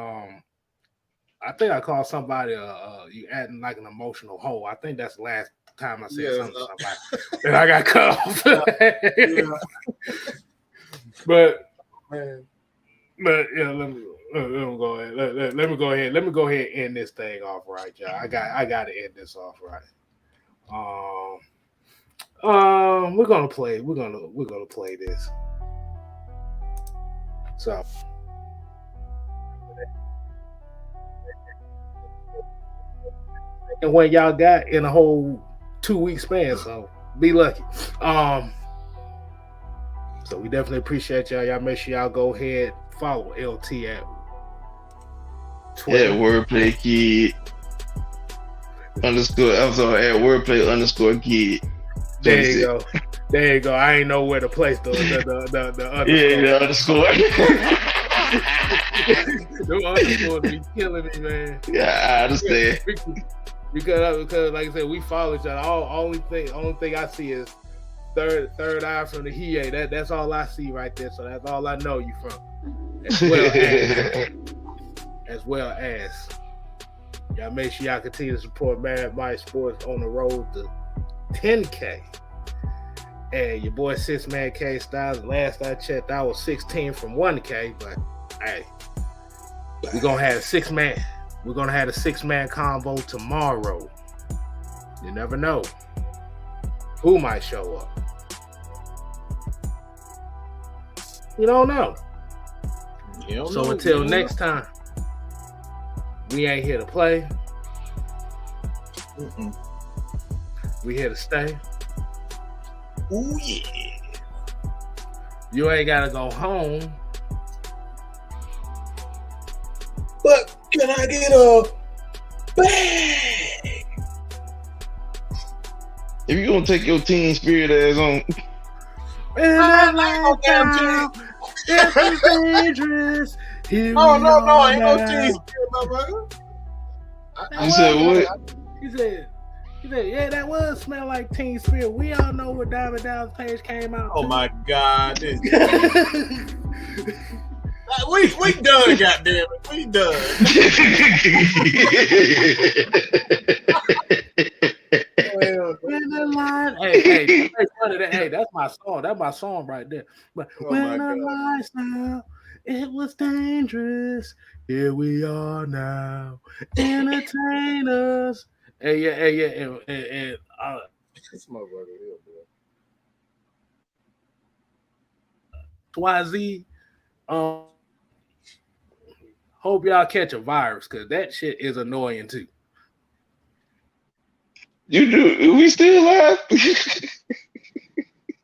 acting like an emotional hoe. I think that's the last time I said something to somebody. And I got cut off. But yeah, let me go ahead. Let me go ahead. Let me go ahead and end this thing off right, y'all. I got to end this off right. We're gonna play this. So and when y'all got in a whole 2-week span, so be lucky. So we definitely appreciate y'all. Y'all make sure y'all go ahead, follow LT at Twitter. Yeah, wordplay kid _ I'm sorry, at wordplay _ kid. There you go. I ain't know where to place the underscore. Yeah, the underscore. The underscore be killing me, man. Yeah, I understand. Because like I said, we follow each other. Only thing I see is third eye from the HIE. That's all I see right there. So that's all I know you from. As well as y'all make sure y'all continue to support MadMike Sports on the road to 10K. And your boy 6-Man K Styles. Last I checked, I was 16 from 1K. But hey, we're gonna have a 6-man. We're gonna have a 6-man combo tomorrow. You never know who might show up. You don't know. So until next time, we ain't here to play. We here to stay. Ooh yeah. You ain't gotta go home. Can I get a bag? If you gonna take your teen spirit ass on, it's dangerous. No, ain't no teen spirit, motherfucker. you said what? He said, yeah, that was smell like Teen Spirit. We all know what Diamond Dallas Page came out. Oh my God. We done, goddamn it. We done. When the line, hey, that's my song. That's my song right there. But when the lights down, it was dangerous. Here we are now, entertainers. Hey, yeah, and This motherfucker here, bro. YZ, hope y'all catch a virus because that shit is annoying too. You do? We still live?